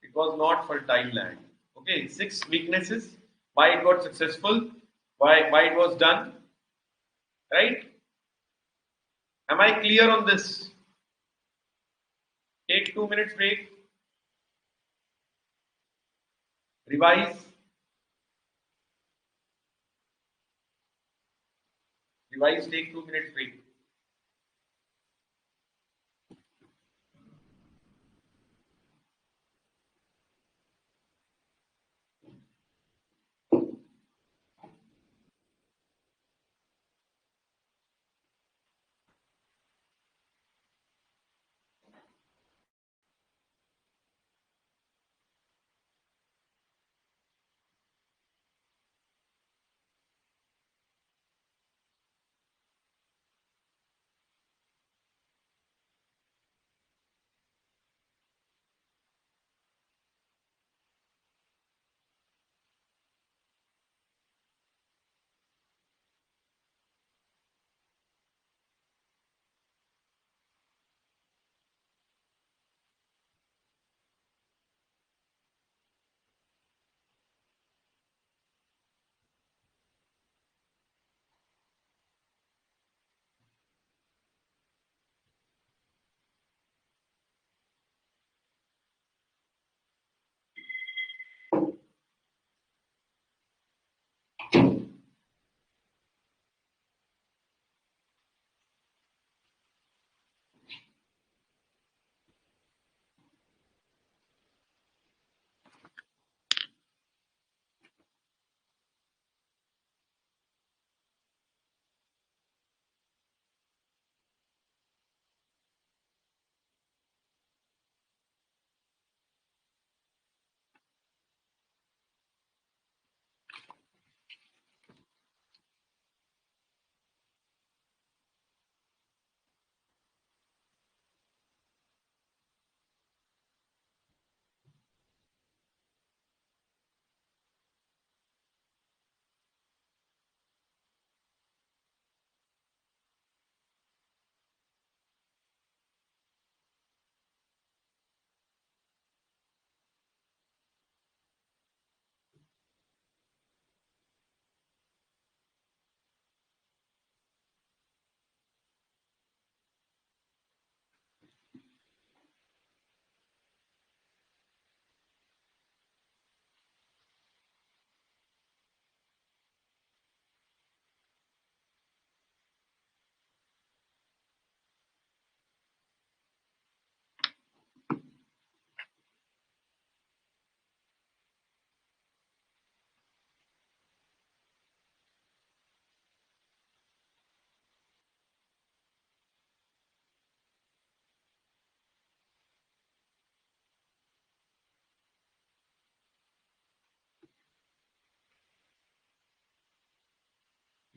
It was not fertile land. Okay, 6 weaknesses. Why it got successful? Why it was done? Right? Am I clear on this? Take 2 minutes break. Revise. Take 2 minutes break.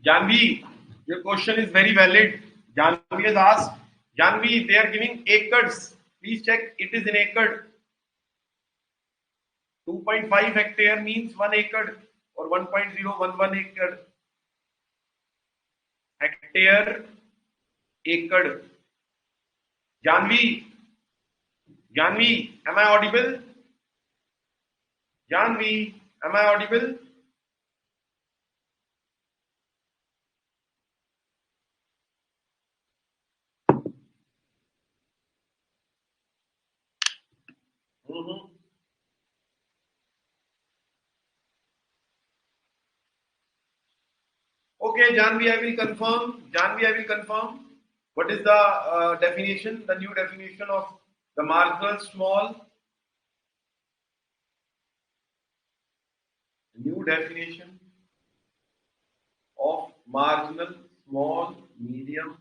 Janvi, your question is very valid. Janvi has asked. Janvi, they are giving acres. Please check. It is in acre. 2.5 hectare means 1 acre or 1.011 acre. Hectare, acre. Janvi, am I audible? Janvi, Am I audible? Mhm. Okay, Janvi, I will confirm. Janvi, I will confirm. What is the definition? The new definition of the marginal small. New definition of marginal small, medium,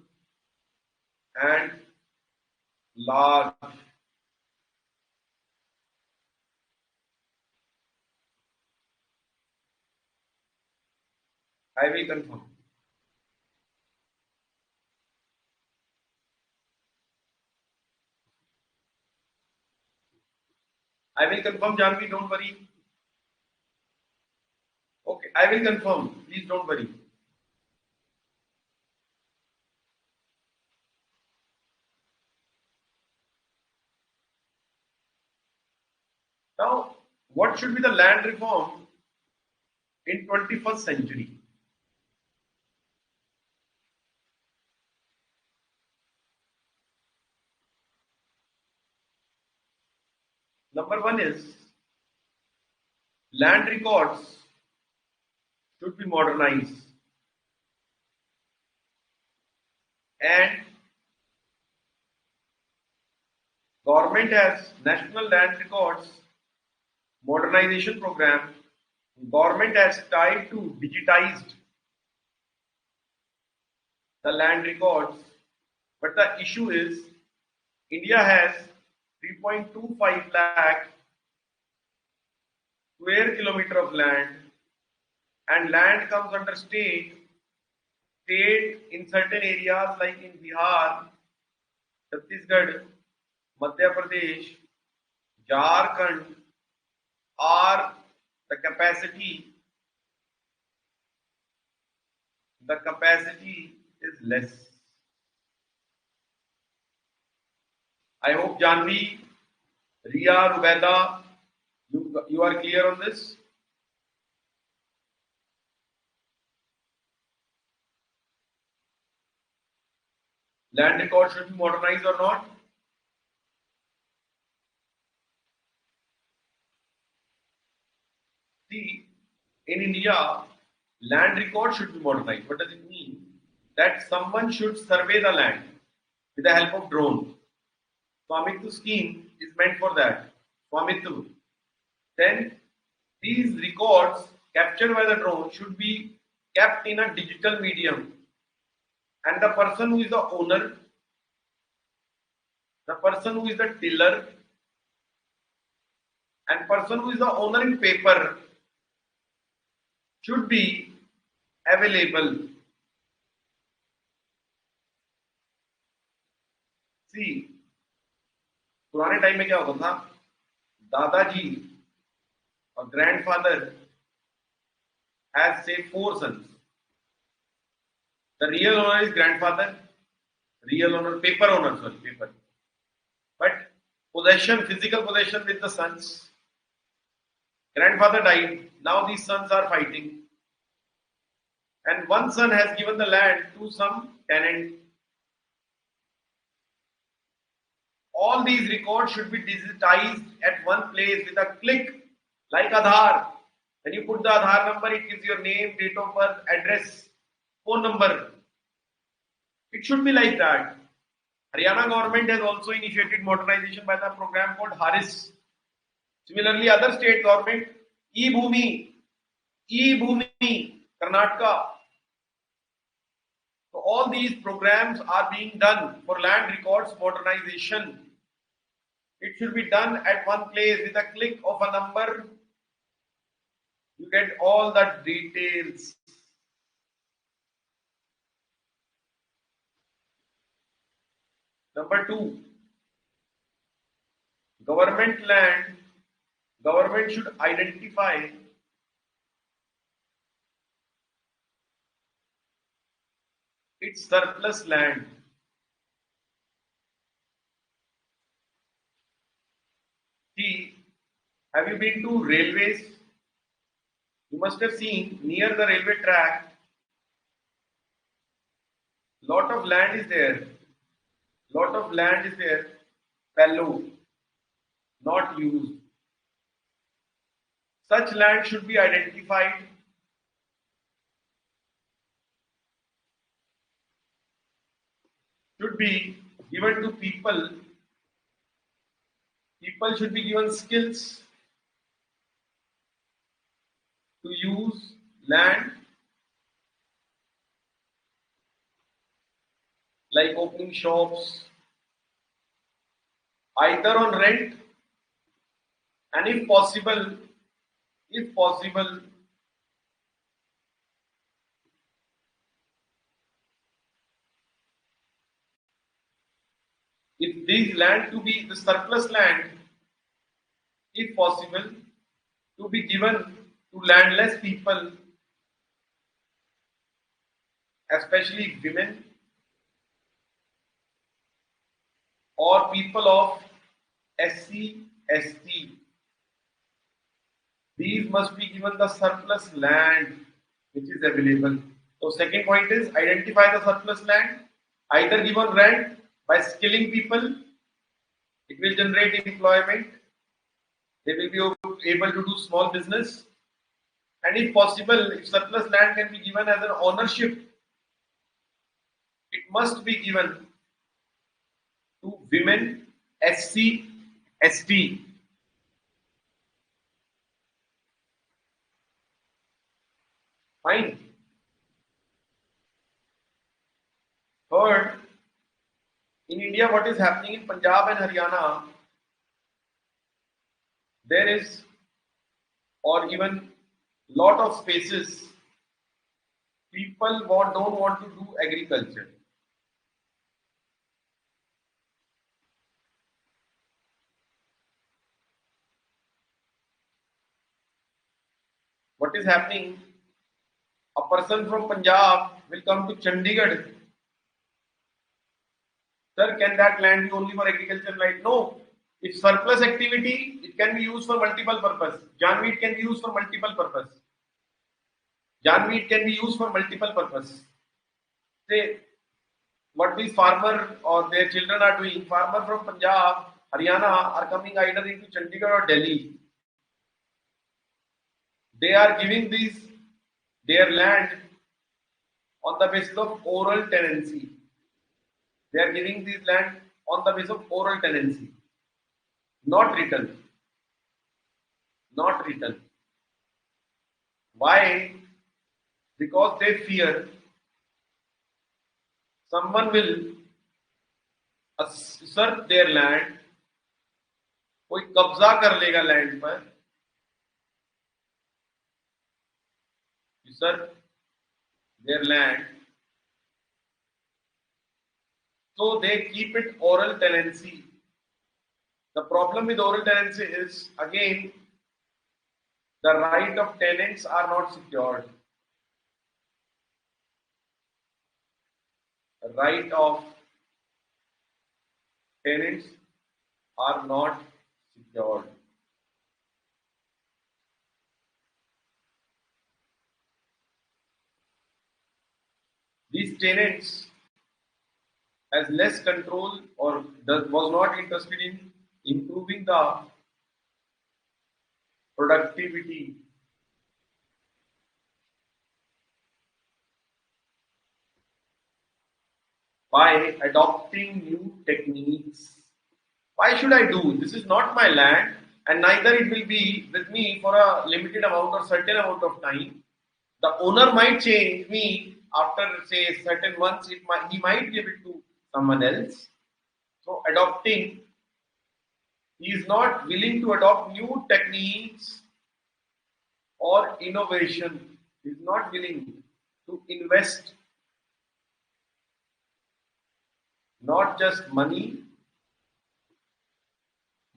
and large. I will confirm. I will confirm, Janvi. Don't worry. Okay, I will confirm. Please don't worry. Now, what should be the land reform in 21st century? Number one is land records should be modernized and government has national land records modernization program. Government has tried to digitize the land records, but the issue is India has 3.25 lakh square kilometer of land, and land comes under state in certain areas like in Bihar, Chhattisgarh, Madhya Pradesh, Jharkhand are the capacity is less. I hope Janvi, Ria, Rubeda, you are clear on this. Land records should be modernized or not? See, in India, land records should be modernized. What does it mean? That someone should survey the land with the help of drone. Swamitva scheme is meant for that. Swamitva. Then these records captured by the drone should be kept in a digital medium, and the person who is the owner, the person who is the tiller, and person who is the owner in paper should be available. See, पुराने time में क्या होता था, दादाजी और grandfather has say 4 sons. The real owner is grandfather, real owner, paper owner, sorry, paper. But possession, physical possession with the sons. Grandfather died, now these sons are fighting. And one son has given the land to some tenant. All these records should be digitized at one place with a click, like Aadhaar. When you put the Aadhaar number, it gives your name, date of birth, address, phone number. It should be like that. Haryana government has also initiated modernization by the program called Haris. Similarly, other state government, E-Bhumi, Karnataka. So all these programs are being done for land records modernization. It should be done at one place with a click of a number. You get all the details. Number 2, government land. Government should identify its surplus land. See, have you been to railways? You must have seen near the railway track, lot of land is there. Lot of land is there, fallow, not used. Such land should be identified, should be given to people. People should be given skills to use land, like opening shops, either on rent, and if possible, if these land to be the surplus land, if possible, to be given to landless people, especially women or people of SC, ST. These must be given the surplus land which is available. So second point is identify the surplus land, either given rent by skilling people, it will generate employment, they will be able to do small business, and if possible, if surplus land can be given as an ownership, it must be given to women, SC, ST. Fine. Third, in India, what is happening in Punjab and Haryana, there is, or even lot of spaces, people don't want to do agriculture. What is happening? A person from Punjab will come to Chandigarh. Sir, can that land be only for agriculture? Like, no. If surplus activity, it can be used for multiple purpose. Janweed can be used for multiple purpose. Janweed can be used for multiple purpose. Say, what these farmer or their children are doing, farmer from Punjab, Haryana are coming either into Chandigarh or Delhi. They are giving their land on the basis of oral tenancy. They are giving this land on the basis of oral tenancy, not written. Not written. Why? Because they fear someone will usurp their land, कोई कब्जा कर लेगा land पर, usurp their land, so they keep it oral tenancy. The problem with oral tenancy is, again, the right of tenants are not secured. The right of tenants are not secured. These tenants has less control or was not interested in improving the productivity by adopting new techniques. Why should I do? This is not my land, and neither it will be with me for a limited amount or certain amount of time. The owner might change me after, say, certain months. He might give it to someone else. So adopting, he is not willing to adopt new techniques or innovation. He is not willing to invest not just money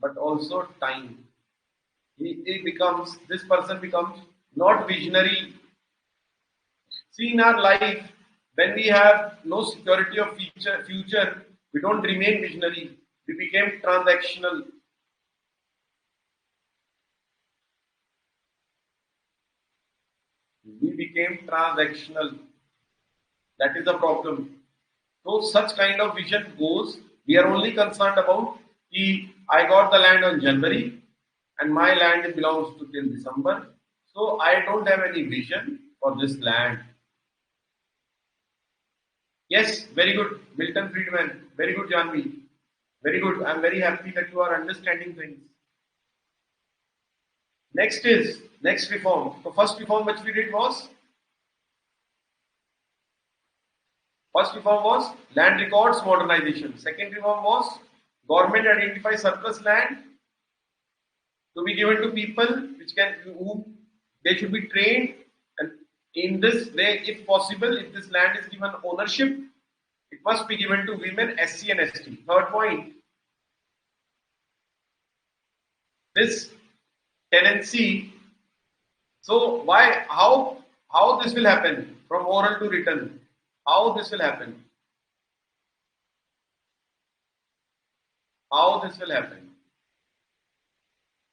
but also time. This person becomes not visionary. See, in our life, when we have no security of future, we don't remain visionary. We became transactional. became transactional. That is the problem. So such kind of vision goes. We are only concerned about I got the land on January and my land belongs to till December. So I don't have any vision for this land. Yes, very good, Milton Friedman. Very good, Janvi. Very good. I'm very happy that you are understanding things. Next reform. The first reform which we did was land records modernization. Second reform was government identify surplus land to be given to people who they should be trained, and in this way, if possible, if this land is given ownership, it must be given to women, SC and ST. Third point, this tenancy. So how this will happen from oral to written? How this will happen? How this will happen?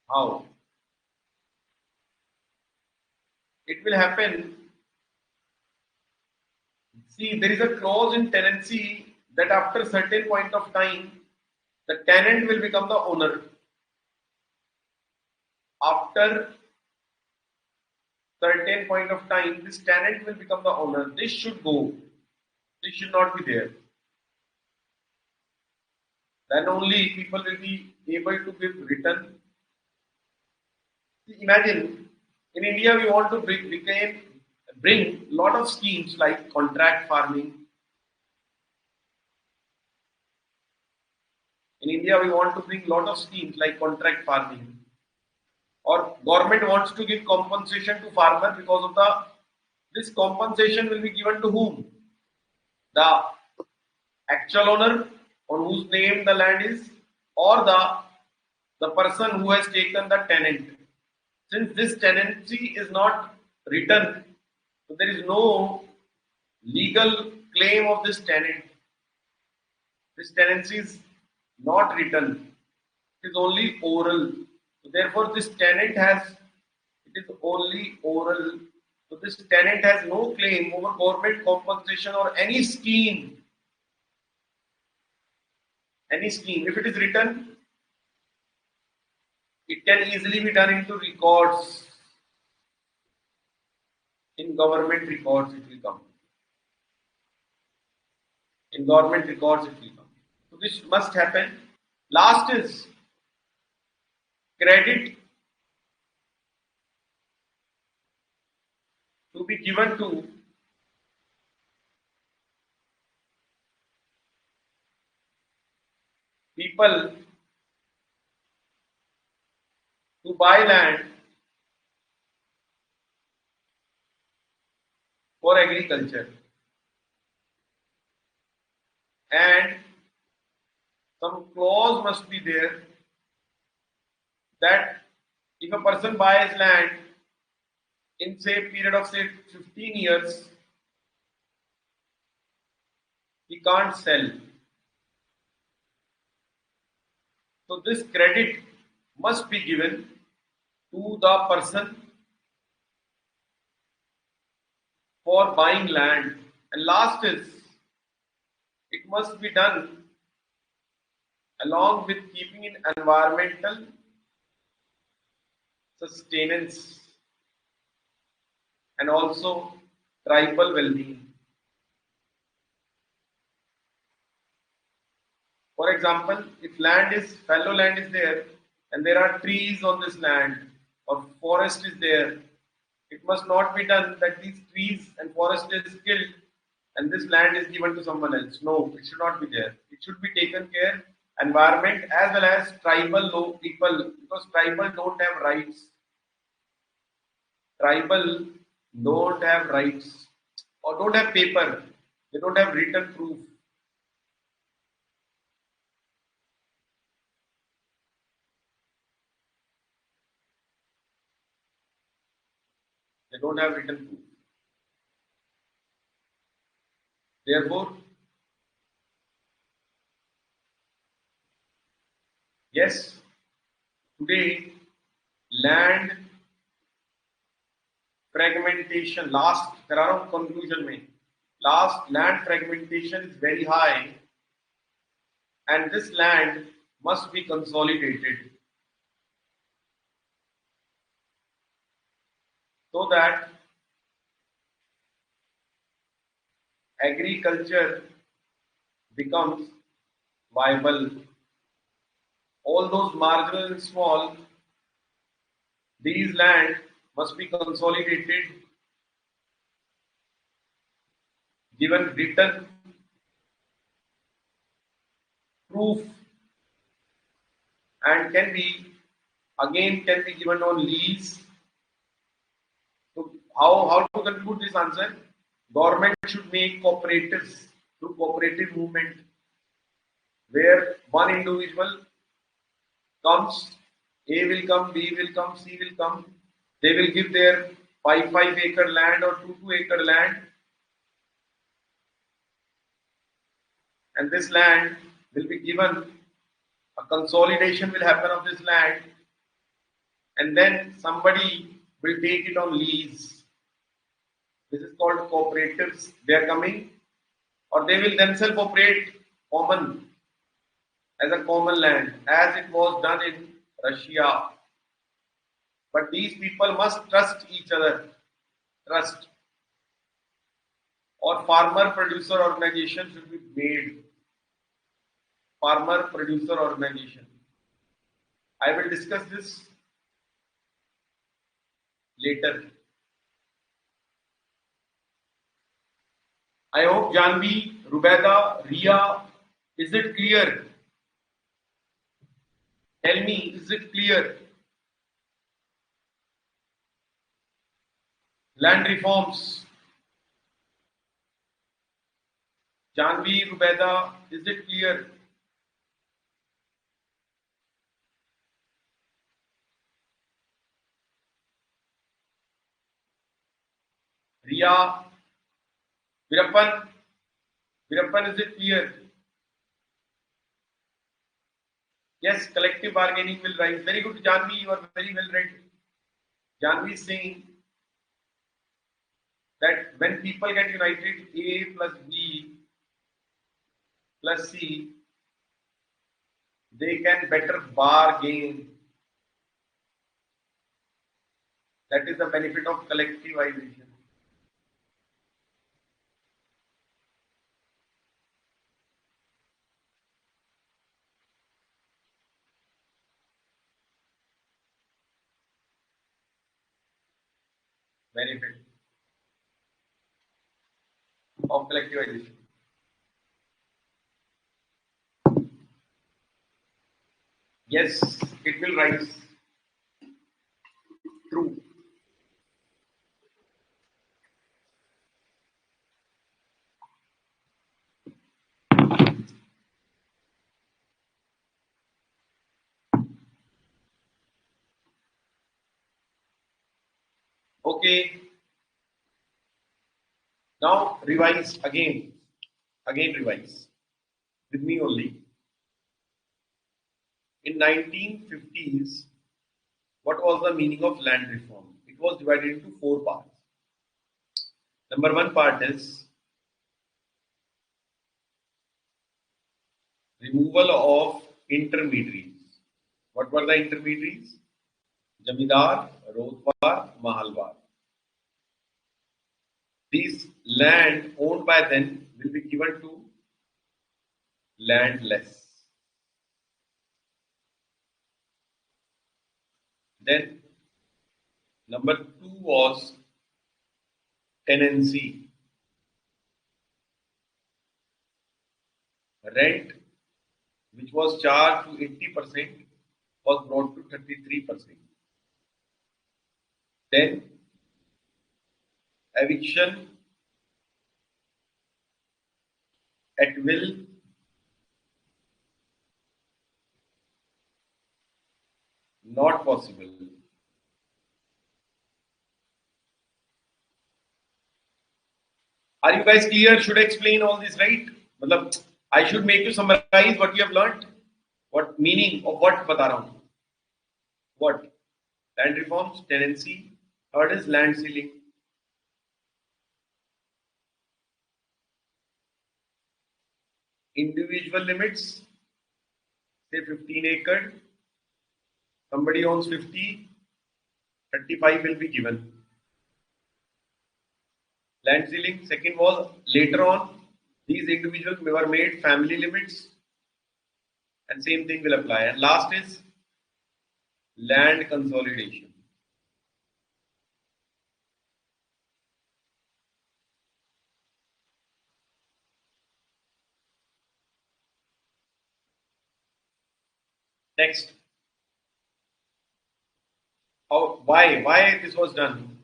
How? It will happen. See, there is a clause in tenancy that after a certain point of time, the tenant will become the owner. After certain point of time, this tenant will become the owner. This should go. This should not be there. Then only people will be able to give return. Imagine, in India we want to bring lot of schemes like contract farming. In India we want to bring lot of schemes like contract farming. Or government wants to give compensation to farmer because of this compensation will be given to whom? The actual owner on whose name the land is, or the person who has taken the tenant. Since this tenancy is not written, so there is no legal claim of this tenant. This tenancy is not written. It is only oral. So therefore, this tenant it is only oral. So this tenant has no claim over government compensation or any scheme. Any scheme. If it is written, it can easily be done into records. In government records, it will come. In government records, it will come. So this must happen. Last is credit to be given to people to buy land for agriculture, and some clause must be there that if a person buys land in say period of say 15 years, he can't sell. So this credit must be given to the person for buying land. And last is, it must be done along with keeping in environmental sustenance and also tribal well-being. For example, if fallow land is there and there are trees on this land or forest is there, it must not be done that these trees and forest is killed and this land is given to someone else. No, it should not be there. It should be taken care, environment as well as tribal people, because tribal don't have rights. Tribal don't have rights or don't have paper. They don't have written proof. They don't have written proof. Therefore, yes, today land fragmentation, last करा रहा हूँ conclusion में, last land fragmentation is very high and this land must be consolidated so that agriculture becomes viable. All those marginal and small, these land must be consolidated, given written proof, and can be given on lease. So how to conclude this answer? Government should make cooperatives through cooperative movement, where one individual comes, A will come, B will come, C will come. They will give their 5 acre land or 2 acre land, and this land will be given. A consolidation will happen of this land, and then somebody will take it on lease. This is called cooperatives. They are coming, or they will themselves operate common as a common land, as it was done in Russia. But these people must trust each other. Trust. Or farmer-producer organization should be made. Farmer-producer organization. I will discuss this later. I hope Janvi, Rubeda, Ria, is it clear? Tell me, is it clear? Land reforms. Janvi, Rubeda, is it clear? Ria, Virappan, is it clear? Yes, collective bargaining will rise. Very good, Janvi, you are very well read. Janvi is saying that when people get united, A plus B plus C, they can better bargain. That is the benefit of collectivization. Benefit of collectivization. Yes, it will rise. True. Okay. Now revise again. Again revise. With me only. In 1950s, what was the meaning of land reform? It was divided into 4 parts. Number 1 part is removal of intermediaries. What were the intermediaries? Jamidar, Rotwar, Mahalwar. These land owned by them will be given to landless. Then number 2 was tenancy. Rent, which was charged to 80%, was brought to 33%. Then eviction at will, not possible. Are you guys clear? Should I explain all this, right? I should make you summarize what you have learned. What meaning of what bata raha hu. What? Land reforms, tenancy, third is land ceiling. individual limits, say 15 acre, somebody owns 50, 35 will be given. Land ceiling, second was later on, these individuals were made family limits and same thing will apply. And last is land consolidation. Next, why this was done?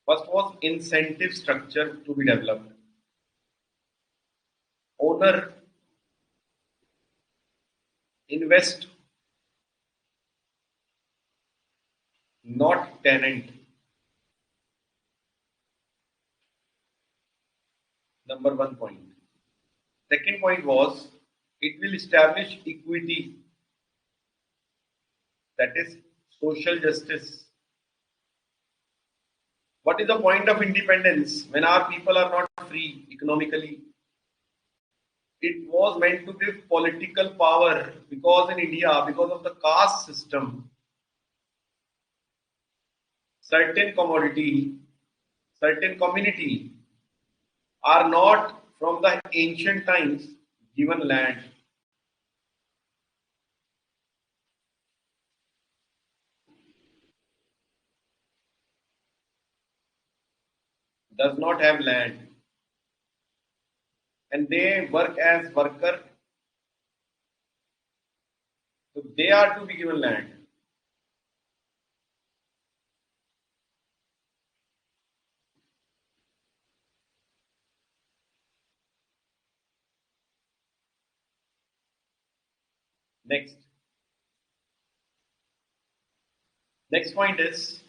First was incentive structure to be developed. Owner invest, not tenant. Number one point. Second point was it will establish equity, that is social justice. What is the point of independence when our people are not free economically? It was meant to give political power because in India, because of the caste system, certain commodity, certain community are not from the ancient times given land. Does not have land and they work as worker, so they are to be given land. Next, next point is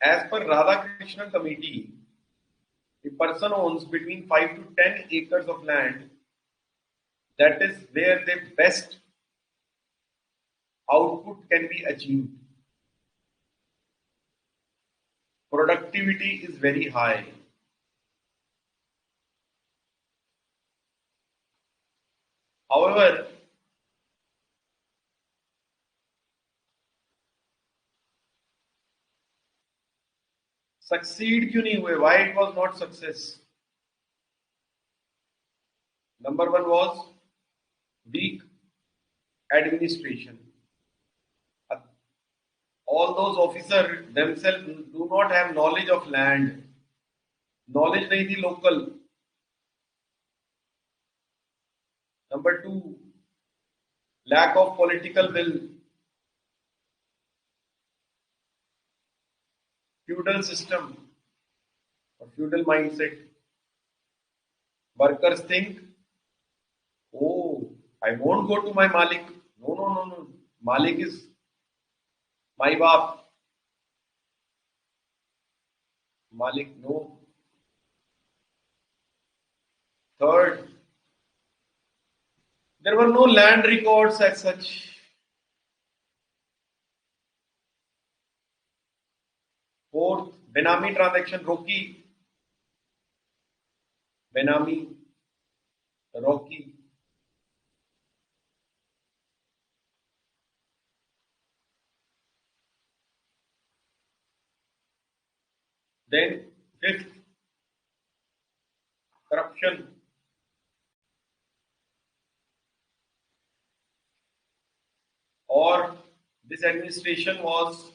as per Radhakrishnan committee, a person owns between 5 to 10 acres of land. That is where the best output can be achieved. Productivity is very high. However, succeed क्यों नहीं हुए? Why it was not success? Number one was weak administration. All those officers themselves do not have knowledge of land. Knowledge नहीं थी local. Number two, lack of political will. Feudal system or feudal mindset. Workers think, oh, I won't go to my Malik. No, no, no, no. Malik is my Baap. Malik, no. Third, there were no land records as such. Fourth, Benami transaction Roki. Benami, Rocky. Then fifth, corruption. Or this administration was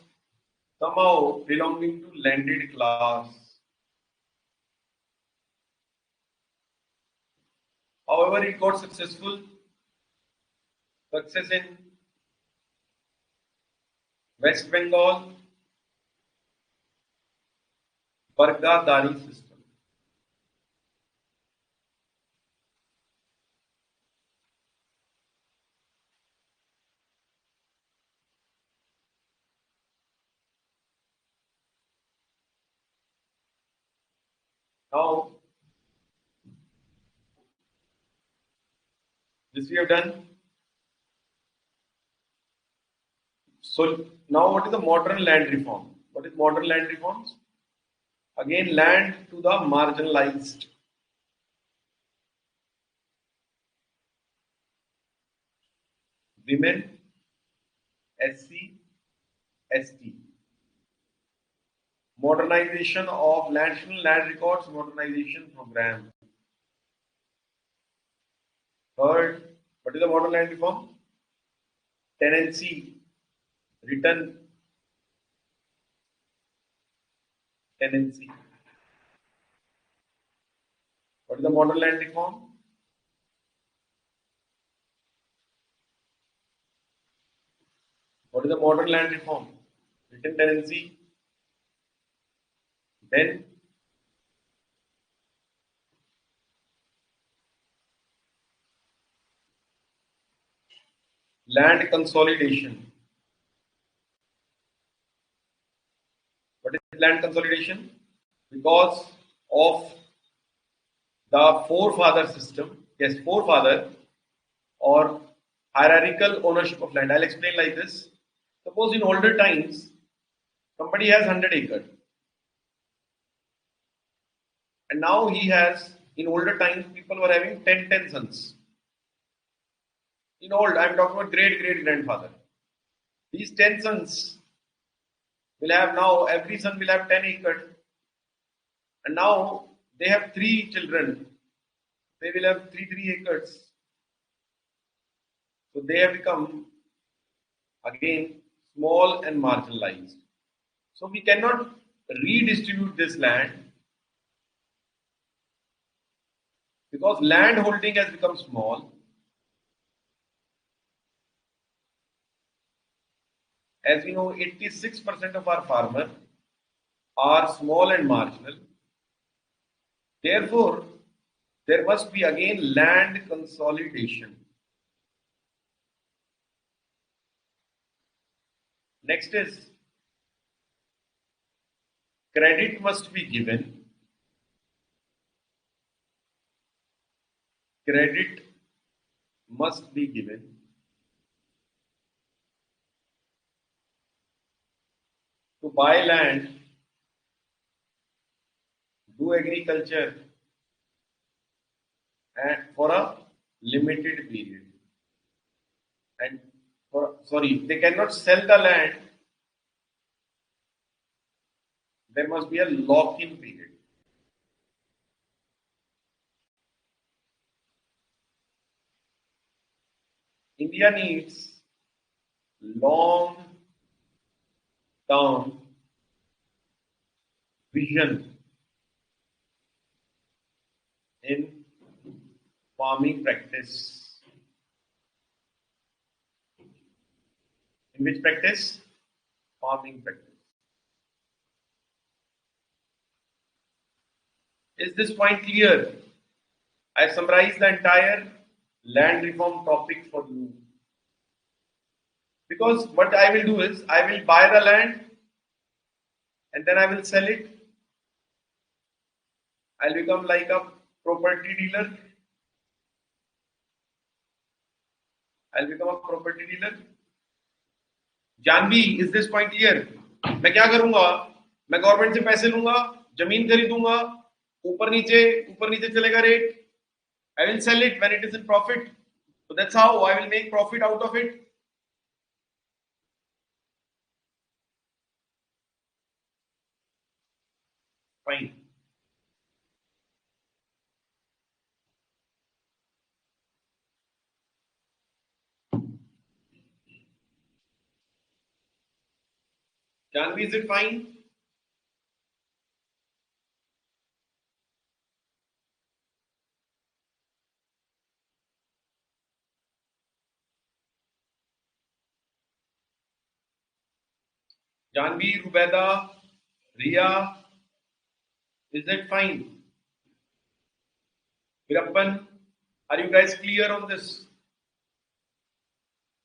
somehow belonging to landed class. However, it got successful. Success in West Bengal, Bargadari system. Now, this we have done. So now what is the modern land reform? What is modern land reforms? Again, land to the marginalized. women, SC, ST. Modernization of National Land Records Modernization Program. Third, what is the modern land reform? Tenancy, return tenancy. What is the modern land reform? What is the modern land reform? Return tenancy. Then land consolidation. What is land consolidation? Because of the forefather system, yes, forefather or hierarchical ownership of land. I'll explain like this. Suppose in older times, somebody has 100 acres, and now he has, in older times, people were having 10 sons. In old, I'm talking about great grandfather. These 10 sons will have now, every son will have 10 acres, and now they have 3 children. They will have 3 acres. So they have become again small and marginalized. So we cannot redistribute this land because land holding has become small. As we know, 86% of our farmers are small and marginal. Therefore, there must be again land consolidation. Next is credit must be given. Credit must be given to buy land, do agriculture, and for a limited period. And they cannot sell the land. There must be a lock-in period. India needs long-term vision in farming practice. In which practice? Farming practice. Is this point clear? I have summarized the entire land reform topic for you. Because what I will do is, I will buy the land and then I will sell it. I'll become like a property dealer. I'll become a property dealer. Janvi, is this point clear? मैं क्या करूंगा? मैं government से पैसे लूंगा, जमीन खरीदूंगा, ऊपर नीचे चलेगा rate. I will sell it when it is in profit. So that's how I will make profit out of it. Fine. Janvi, is it fine? Janvi, Rubeda, Ria, is it fine? Virappan, are you guys clear on this?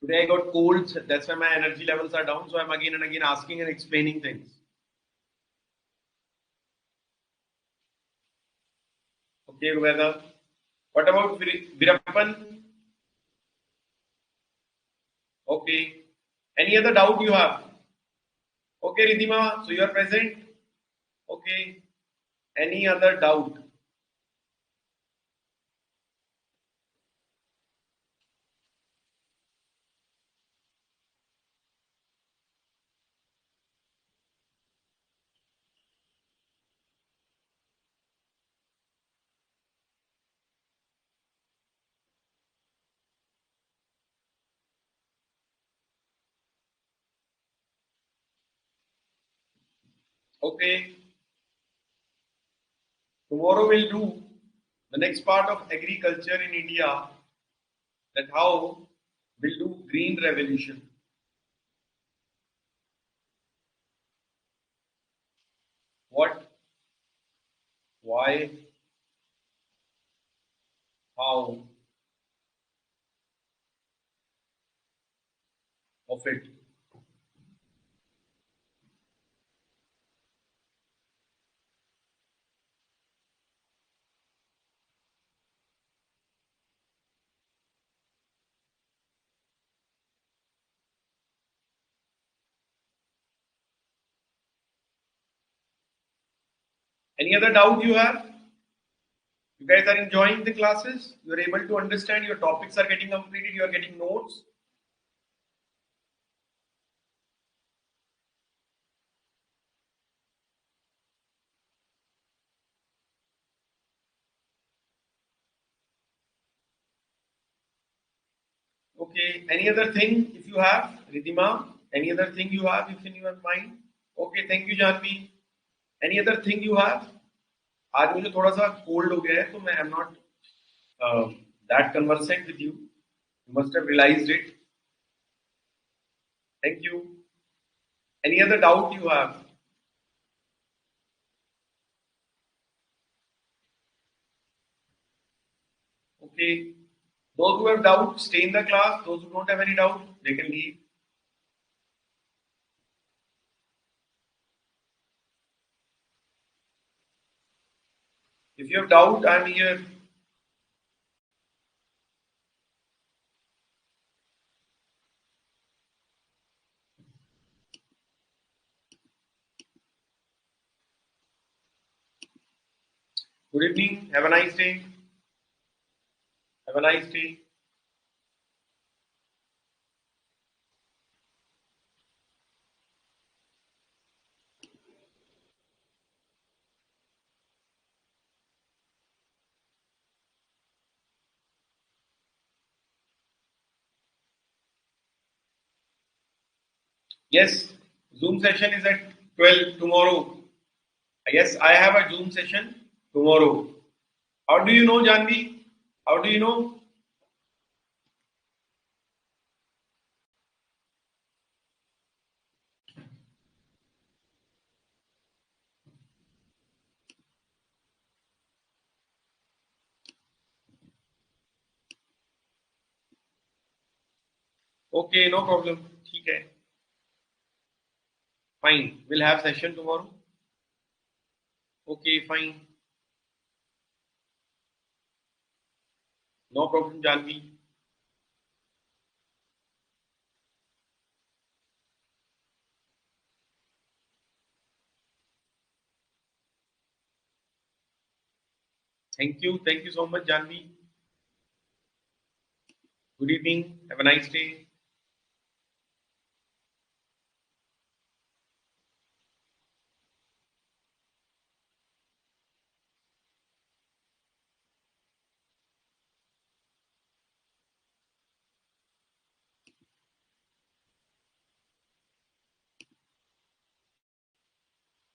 Today I got colds, that's why my energy levels are down, so I'm again and again asking and explaining things. Okay, Rubeda. What about Virappan? Okay. Any other doubt you have? Okay, Ridhima, so you are present? Okay. Any other doubt? Okay. Tomorrow we'll do the next part of agriculture in India. That how we'll do green revolution. What, why, how of it. Any other doubt you have? You guys are enjoying the classes? You are able to understand, your topics are getting completed, you are getting notes. Okay, any other thing if you have, Ridhima? Any other thing you have if in your mind? Okay, thank you, Janvi. Any other thing you have? आज मुझे थोड़ा सा cold हो गया है तो मैं am not that conversant with you. You must have realized it. Thank you. Any other doubt you have? Okay. Those who have doubt, stay in the class. Those who don't have any doubt, they can leave. If you have doubt, I am here. Good evening. Have a nice day. Have a nice day. Yes, Zoom session is at 12 tomorrow. Yes, I have a Zoom session tomorrow. How do you know, Janvi? How do you know? Okay, no problem. ठीक है. Fine. We'll have session tomorrow. Okay, fine. No problem, Janvi. Thank you. Thank you so much, Janvi. Good evening. Have a nice day.